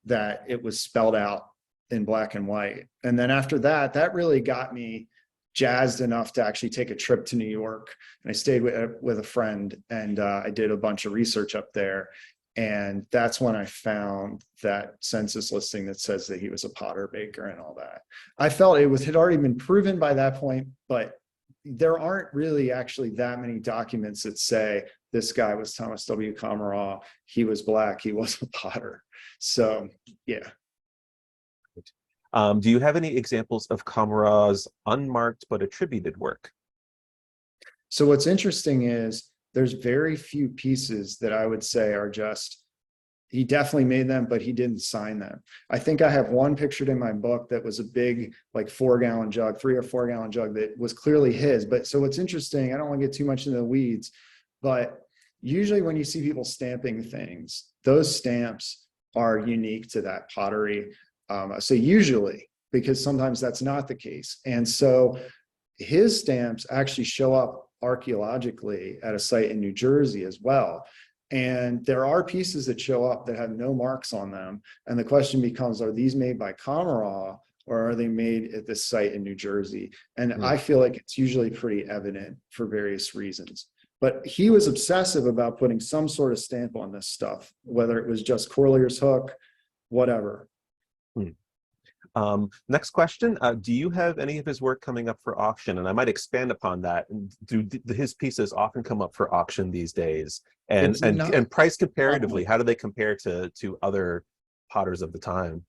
that it was spelled out in black and white. And then after that, that really got me jazzed enough to actually take a trip to New York. And I stayed with a friend, and I did a bunch of research up there. And that's when I found that census listing that says that he was a potter baker and all that. I felt it had already been proven by that point, but there aren't really actually that many documents that say this guy was Thomas W. Commeraw, he was black, he was a potter. So yeah. Do you have any examples of Commeraw's unmarked but attributed work? So what's interesting is there's very few pieces that I would say are just, he definitely made them, but he didn't sign them. I think I have one pictured in my book that was a big, like 4-gallon jug, 3 or 4-gallon jug that was clearly his. But so what's interesting, I don't want to get too much into the weeds, but usually when you see people stamping things, those stamps are unique to that pottery. So usually, because sometimes that's not the case. And so his stamps actually show up archaeologically at a site in New Jersey as well. And there are pieces that show up that have no marks on them. And the question becomes, are these made by Commeraw or are they made at this site in New Jersey? And I feel like it's usually pretty evident for various reasons. But he was obsessive about putting some sort of stamp on this stuff, whether it was just Corlier's hook, whatever. Next question, do you have any of his work coming up for auction? And I might expand upon that. Do his pieces often come up for auction these days? And price comparatively, how do they compare to other potters of the time?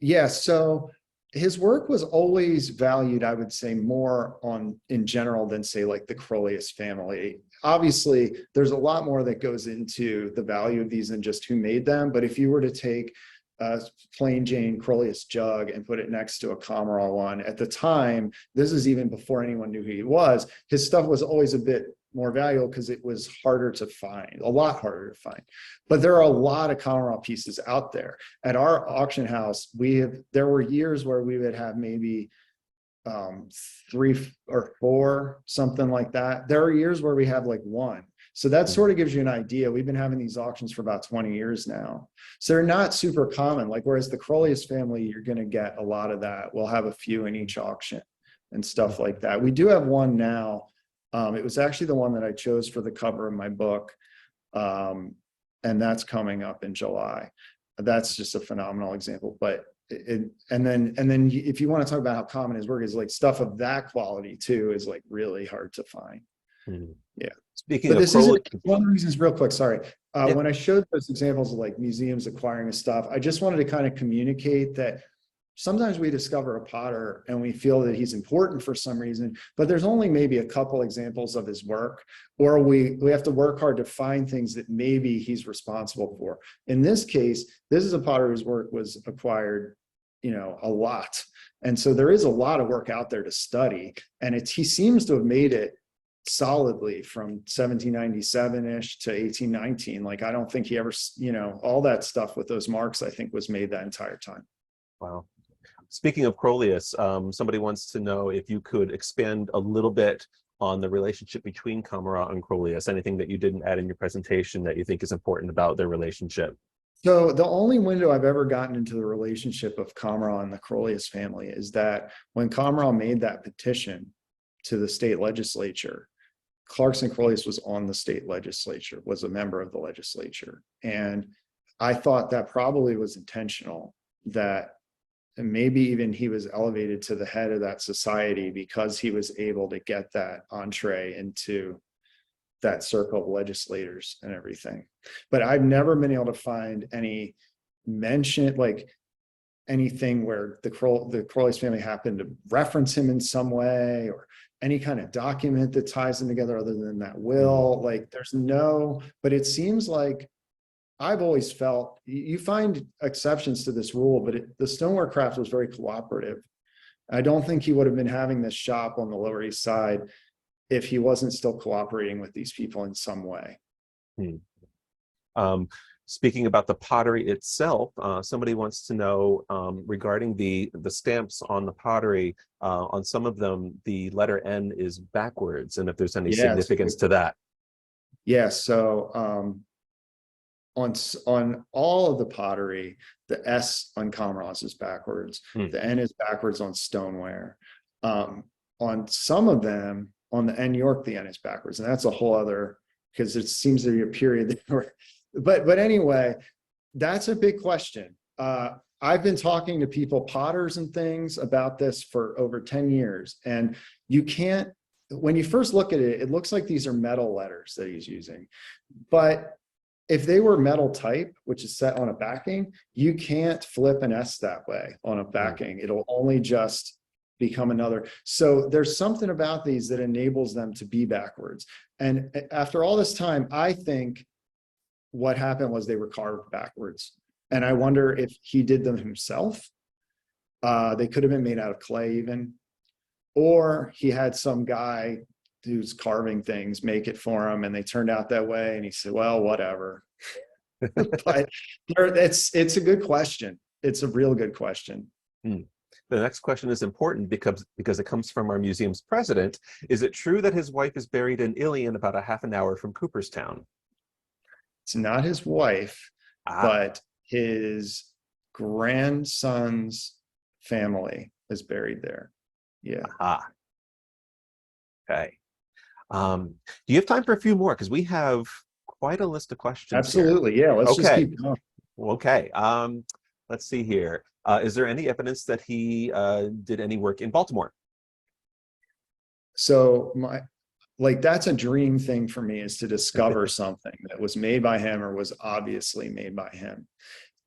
Yeah, so his work was always valued, I would say, more in general than say like the Crolius family. Obviously, there's a lot more that goes into the value of these than just who made them. But if you were to take a plain Jane Crolius jug and put it next to a Commeraw one, at the time, this is even before anyone knew who he was, his stuff was always a bit more valuable because it was harder to find, a lot harder to find. But there are a lot of Commeraw pieces out there. At our auction house, there were years where we would have maybe 3 or 4, something like that. There are years where we have like 1. So that sort of gives you an idea. We've been having these auctions for about 20 years now. So they're not super common. Like, whereas the Crolius family, you're going to get a lot of that. We'll have a few in each auction and stuff like that. We do have one now. It was actually the one that I chose for the cover of my book. And that's coming up in July. That's just a phenomenal example. But and then if you want to talk about how common his work is, like stuff of that quality too is like really hard to find. Yeah. Speaking but of this isn't one of the reasons, real quick, sorry. Yeah. When I showed those examples of like museums acquiring his stuff, I just wanted to kind of communicate that sometimes we discover a potter and we feel that he's important for some reason, but there's only maybe a couple examples of his work, or we have to work hard to find things that maybe he's responsible for. In this case, this is a potter whose work was acquired, a lot. And so there is a lot of work out there to study, and he seems to have made it solidly from 1797-ish to 1819. Like, I don't think he ever, all that stuff with those marks, I think was made that entire time. Wow. Speaking of Crolius, somebody wants to know if you could expand a little bit on the relationship between Commeraw and Crolius, anything that you didn't add in your presentation that you think is important about their relationship. So the only window I've ever gotten into the relationship of Commeraw and the Crolius family is that when Commeraw made that petition to the state legislature, Clarkson Crolius was on the state legislature, was a member of the legislature. And I thought that probably was intentional, that maybe even he was elevated to the head of that society because he was able to get that entree into that circle of legislators and everything. But I've never been able to find any mention, like anything where the Crolius family happened to reference him in some way, or any kind of document that ties them together other than that will. Like, there's no, but it seems like I've always felt you find exceptions to this rule, but the stoneware craft was very cooperative. I don't think he would have been having this shop on the Lower East Side if he wasn't still cooperating with these people in some way. Speaking about the pottery itself, somebody wants to know regarding the stamps on the pottery. On some of them, the letter N is backwards, and if there's any significance to that. Yeah, so on all of the pottery, the S on Commeraw is backwards. The N is backwards on Stoneware. On some of them, on the N York, the N is backwards, and that's a whole other, because it seems to be a period where, but anyway, that's a big question. I've been talking to people, potters and things, about this for over 10 years, and you can't, when you first look at it, it looks like these are metal letters that he's using, but if they were metal type, which is set on a backing, you can't flip an S that way on a backing. It'll only just become another. So there's something about these that enables them to be backwards. And after all this time, I think what happened was they were carved backwards. And I wonder if he did them himself. They could have been made out of clay even, or he had some guy who's carving things make it for him, and they turned out that way, and he said, well, whatever. But it's a good question. It's a real good question. The next question is important because it comes from our museum's president. Is it true that his wife is buried in Ilion, about a half an hour from Cooperstown? It's not his wife, but his grandson's family is buried there. Yeah. Okay. Do you have time for a few more? Because we have quite a list of questions. Absolutely. Here. Yeah. Let's just keep going. Okay. Let's see here. Is there any evidence that he did any work in Baltimore? So that's a dream thing for me, is to discover something that was made by him or was obviously made by him.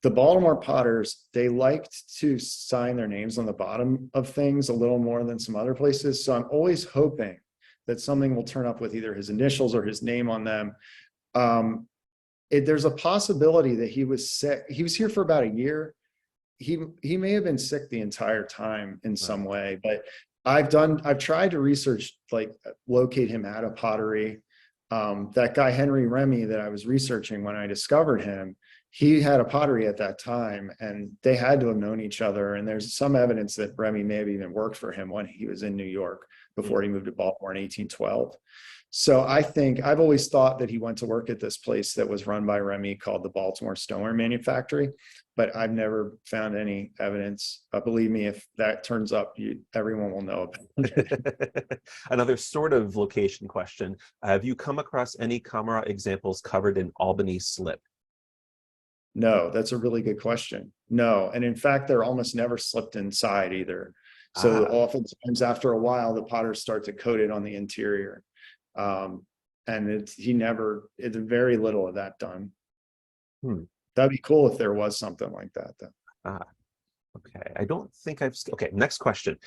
The Baltimore potters, they liked to sign their names on the bottom of things a little more than some other places. So I'm always hoping that something will turn up with either his initials or his name on them. There's a possibility that he was sick. He was here for about a year. He may have been sick the entire time in some way, but I've tried to research, locate him at a pottery. That guy, Henry Remy, that I was researching when I discovered him, he had a pottery at that time, and they had to have known each other. And there's some evidence that Remy may have even worked for him when he was in New York before he moved to Baltimore in 1812. So I think I've always thought that he went to work at this place that was run by Remy called the Baltimore Stoneware Manufactory, but I've never found any evidence. Believe me, if that turns up, everyone will know about it. Another sort of location question. Have you come across any Commeraw examples covered in Albany slip? No, that's a really good question. No, and in fact, they're almost never slipped inside either. So oftentimes after a while, the potters start to coat it on the interior. And it's very little of that done. That'd be cool if there was something like that, though. Okay, I don't think okay, next question.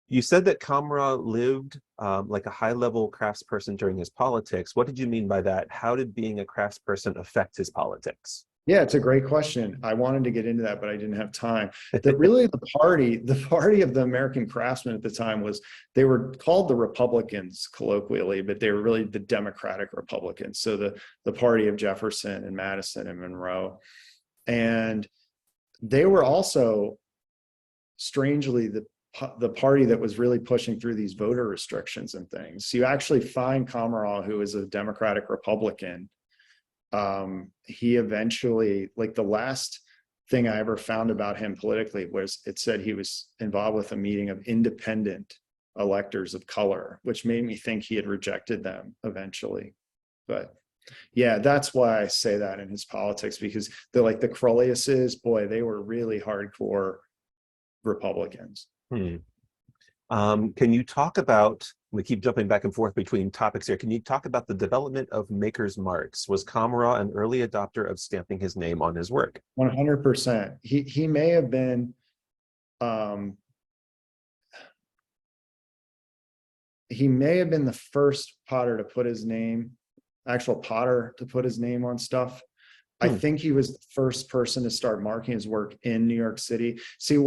You said that Commeraw lived like a high-level craftsperson during his politics. What did you mean by that? How did being a craftsperson affect his politics? Yeah, it's a great question. I wanted to get into that, but I didn't have time. The party of the American craftsmen at the time they were called the Republicans colloquially, but they were really the Democratic Republicans. So the party of Jefferson and Madison and Monroe. And they were also, strangely, the party that was really pushing through these voter restrictions and things. So you actually find Commeraw, who is a Democratic Republican. He eventually, the last thing I ever found about him politically was it said he was involved with a meeting of independent electors of color, which made me think he had rejected them eventually. But yeah, that's why I say that in his politics, because they're like the Crolliuses, boy, they were really hardcore Republicans. Can you talk about, we keep jumping back and forth between topics here. Can you talk about the development of maker's marks? Was Commeraw an early adopter of stamping his name on his work? 100%. He may have been, the first potter to put his name, actual potter to put his name on stuff. I think he was the first person to start marking his work in New York City. See,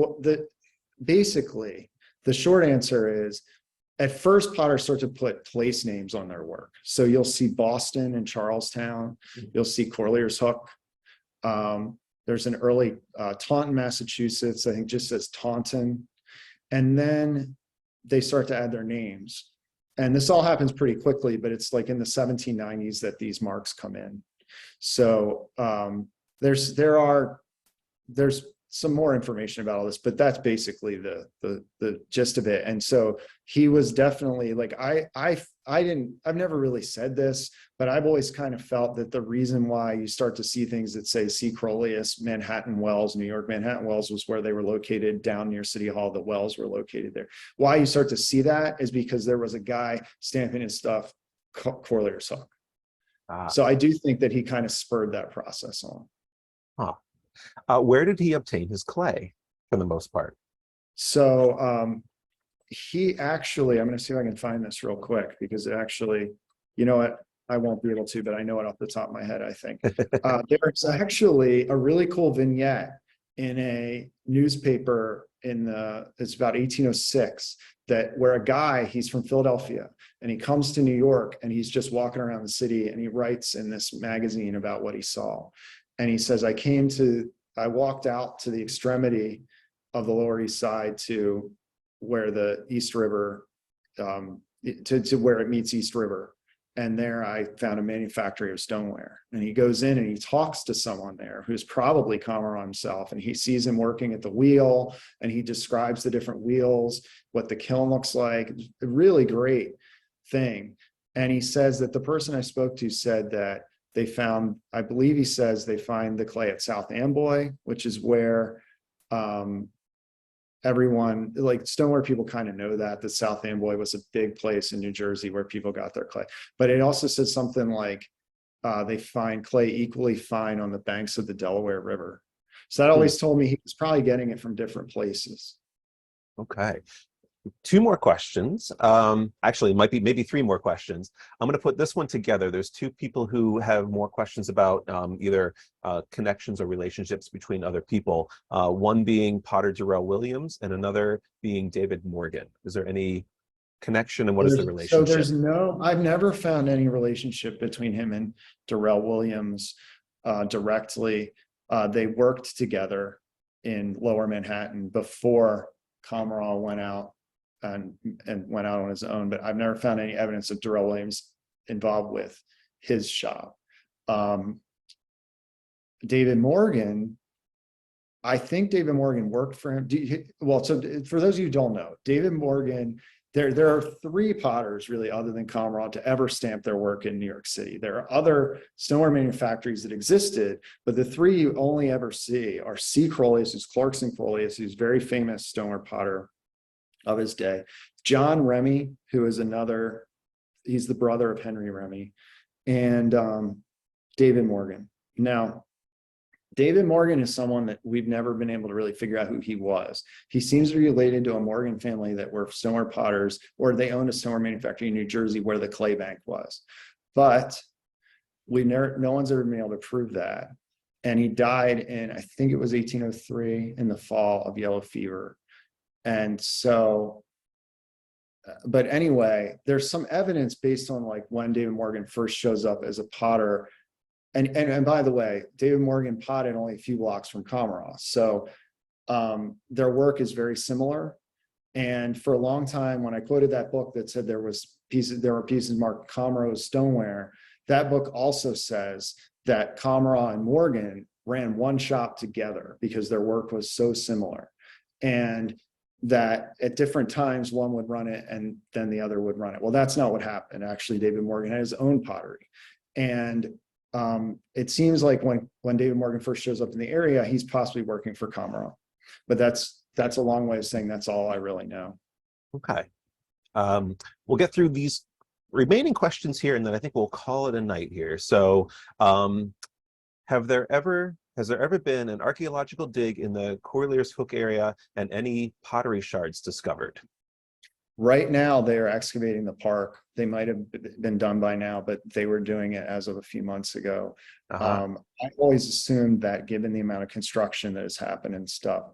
basically, the short answer is, at first, potters start to put place names on their work. So you'll see Boston and Charlestown. You'll see Corlear's Hook. There's an early Taunton, Massachusetts, I think just says Taunton. And then they start to add their names. And this all happens pretty quickly, but it's like in the 1790s that these marks come in. So there's some more information about all this, but that's basically the gist of it. And so he was definitely like, I've never really said this, but I've always kind of felt that the reason why you start to see things that say C. Crolius, Manhattan Wells, New York, Manhattan Wells was where they were located down near City Hall. The wells were located there. Why you start to see that is because there was a guy stamping his stuff, Corlear's Hook. So I do think that he kind of spurred that process on. Where did he obtain his clay for the most part? So he actually, I'm going to see if I can find this real quick, because it actually, you know what, I won't be able to, but I know it off the top of my head, I think. There's actually a really cool vignette in a newspaper it's about 1806, where a guy, he's from Philadelphia, and he comes to New York, and he's just walking around the city, and he writes in this magazine about what he saw. And he says, I walked out to the extremity of the Lower East Side to where the East River, to where it meets East River. And there I found a manufactory of stoneware. And he goes in and he talks to someone there who's probably Commeraw himself. And he sees him working at the wheel, and he describes the different wheels, what the kiln looks like. It's a really great thing. And he says that the person I spoke to said that they found, I believe he says they find the clay at South Amboy, which is where everyone, like stoneware people kind of know that South Amboy was a big place in New Jersey where people got their clay. But it also says something like they find clay equally fine on the banks of the Delaware River. So that always told me he was probably getting it from different places. Okay. Two more questions. Actually, it might be maybe three more questions. I'm going to put this one together. There's two people who have more questions about either connections or relationships between other people. One being Potter Durrell Williams, and another being David Morgan. Is there any connection, and what is the relationship? So I've never found any relationship between him and Durrell Williams directly. They worked together in Lower Manhattan before Commeraw went out and went out on his own, but I've never found any evidence of Durrell Williams involved with his shop. David Morgan, I think David Morgan worked for him. So for those of you who don't know, David Morgan, there are three potters really other than Commeraw to ever stamp their work in New York City. There are other stoneware manufactories that existed, but the three you only ever see are C. Crolius, who's Clarkson Crolius, who's very famous stoneware potter of his day. John Remy, who is he's the brother of Henry Remy, and David Morgan. Now, David Morgan is someone that we've never been able to really figure out who he was. He seems to be related to a Morgan family that were stoneware potters, or they owned a stoneware manufactory in New Jersey where the clay bank was. But no one's ever been able to prove that. And he died in, I think it was 1803, in the fall of yellow fever. And so, but anyway, there's some evidence based on like when David Morgan first shows up as a potter. And by the way, David Morgan potted only a few blocks from Commeraw. So their work is very similar. And for a long time, when I quoted that book that said there were pieces marked Commeraw stoneware, that book also says that Commeraw and Morgan ran one shop together because their work was so similar. And that at different times one would run it and then the other would run it. Well, that's not what happened. Actually, David Morgan had his own pottery. And it seems like when David Morgan first shows up in the area, he's possibly working for Commeraw. But that's a long way of saying that's all I really know. Okay. We'll get through these remaining questions here, and then I think we'll call it a night here. So has there ever been an archaeological dig in the Corlear's Hook area and any pottery shards discovered? Right now, they are excavating the park. They might have been done by now, but they were doing it as of a few months ago. Uh-huh. I always assumed that given the amount of construction that has happened and stuff,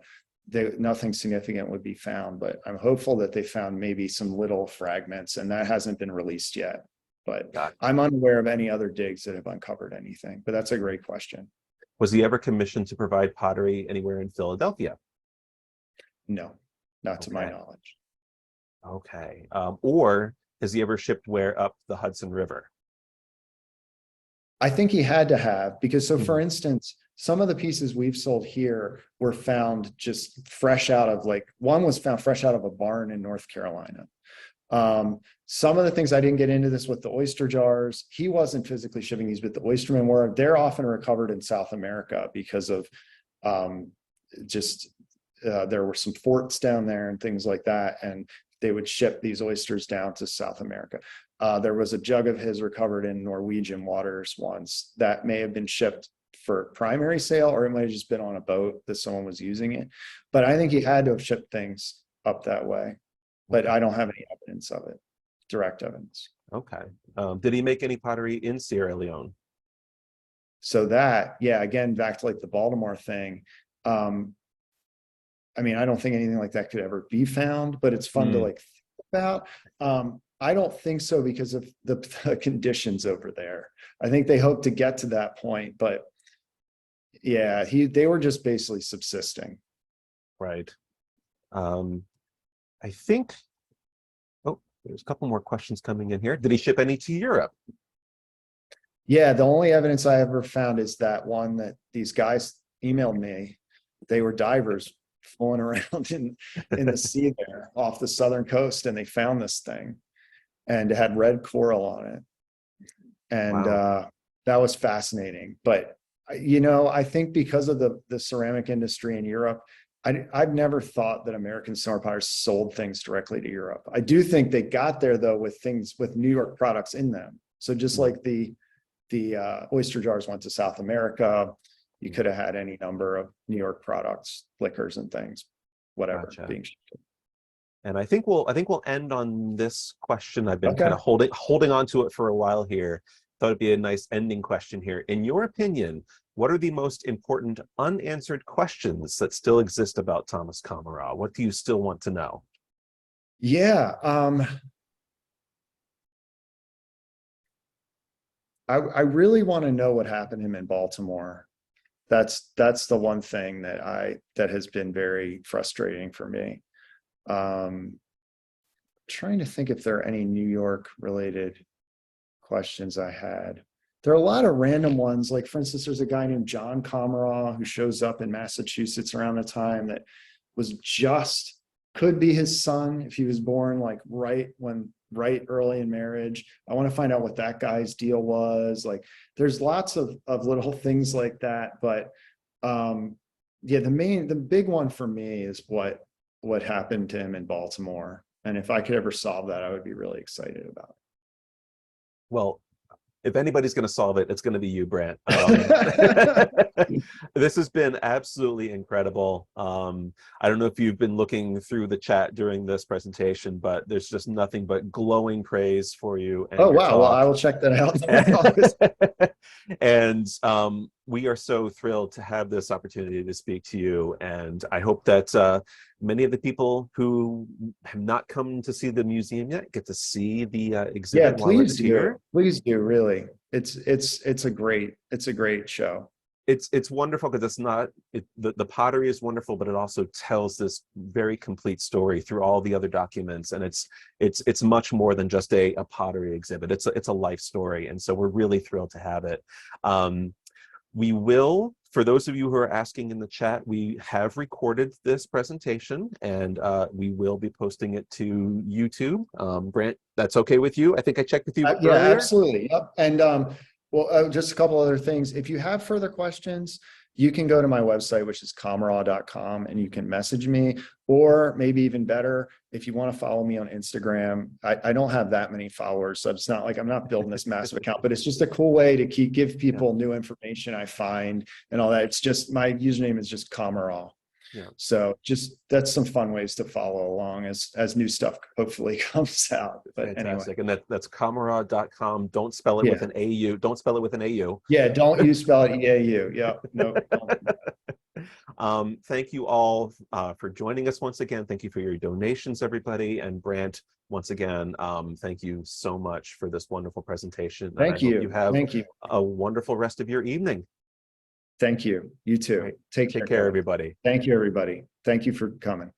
nothing significant would be found, but I'm hopeful that they found maybe some little fragments, and that hasn't been released yet. But Got it. I'm unaware of any other digs that have uncovered anything, but that's a great question. Was he ever commissioned to provide pottery anywhere in Philadelphia? No, not to my Okay. knowledge. Okay. Or has he ever shipped ware up the Hudson River? I think he had to have, because so for Mhm. instance, some of the pieces we've sold here were found just fresh out of, like, one was found fresh out of a barn in North Carolina. Some of the things, I didn't get into this with the oyster jars. He wasn't physically shipping these, but the oystermen were. They're often recovered in South America because of just there were some forts down there and things like that, and they would ship these oysters down to South America. There was a jug of his recovered in Norwegian waters once that may have been shipped for primary sale, or it might have just been on a boat that someone was using it. But I think he had to have shipped things up that way, but Okay. I don't have any evidence of it, direct evidence. Okay. Did he make any pottery in Sierra Leone? So that, yeah, again, back to like the Baltimore thing. I mean, I don't think anything like that could ever be found, but it's fun to Mm, like think about. I don't think so because of the conditions over there. I think they hope to get to that point, but yeah, they were just basically subsisting. right. Um, I think, oh, there's a couple more questions coming in here. Did he ship any to Europe? Yeah, the only evidence I ever found is that one that these guys emailed me. They were divers fooling around in the sea there off the southern coast, and they found this thing, and it had red coral on it. And Wow. that was fascinating. But I think because of the ceramic industry in Europe, I've never thought that American stoneware potters sold things directly to Europe. I do think they got there though with things with New York products in them. So just Mm, like the oyster jars went to South America, you mm, could have had any number of New York products, liquors and things, whatever gotcha. being shipped. And I think we'll end on this question. I've been kind Okay. of holding on to it for a while here. Thought it'd be a nice ending question here. In your opinion, what are the most important unanswered questions that still exist about Thomas Commeraw? What do you still want to know? Yeah. I really want to know what happened to him in Baltimore. That's the one thing that has been very frustrating for me. Trying to think if there are any New York related questions I had. There are a lot of random ones. Like, for instance, there's a guy named John Commeraw who shows up in Massachusetts around the time that was just could be his son if he was born like right early in marriage. I want to find out what that guy's deal was. Like, there's lots of little things like that. But yeah, the big one for me is what happened to him in Baltimore. And if I could ever solve that, I would be really excited about Well, if anybody's going to solve it, it's going to be you, Brandt. it. This has been absolutely incredible. I don't know if you've been looking through the chat during this presentation, but there's just nothing but glowing praise for you and Oh, your wow. Well, I talk. will check that out now. And we are so thrilled to have this opportunity to speak to you. And I hope that many of the people who have not come to see the museum yet get to see the Yeah, exhibit while please it's do. here. Please do, really. It's a great show. It's wonderful because the pottery is wonderful, but it also tells this very complete story through all the other documents, and it's much more than just a pottery exhibit. It's a life story, and so we're really thrilled to have it. We will, for those of you who are asking in the chat, we have recorded this presentation, and we will be posting it to YouTube. Brandt, that's okay with you? I think I checked with you Yeah, earlier. absolutely. Yep. And well, just a couple other things. If you have further questions, you can go to my website, which is commeraw.com, and you can message me, or maybe even better, if you want to follow me on Instagram. I don't have that many followers, so it's not like I'm not building this massive account, but it's just a cool way to give Yeah. people new information I find and all that. It's just, my username is just Commeraw. Yeah. So just that's some fun ways to follow along as new stuff hopefully comes out. But Fantastic. anyway, And that's Commeraw.com. Don't spell it with yeah, an AU. Don't spell it with an AU. yeah. Don't you spell it EAU? Yeah, no. Don't do that. Thank you all for joining us once again. Thank you for your donations, everybody. And Brandt, once again, thank you so much for this wonderful presentation. And I Thank hope you you. have Thank you. a wonderful rest of your evening. Thank you. You too. Right. Take Take care, care, guys. everybody. Thank you, everybody. Thank you for coming.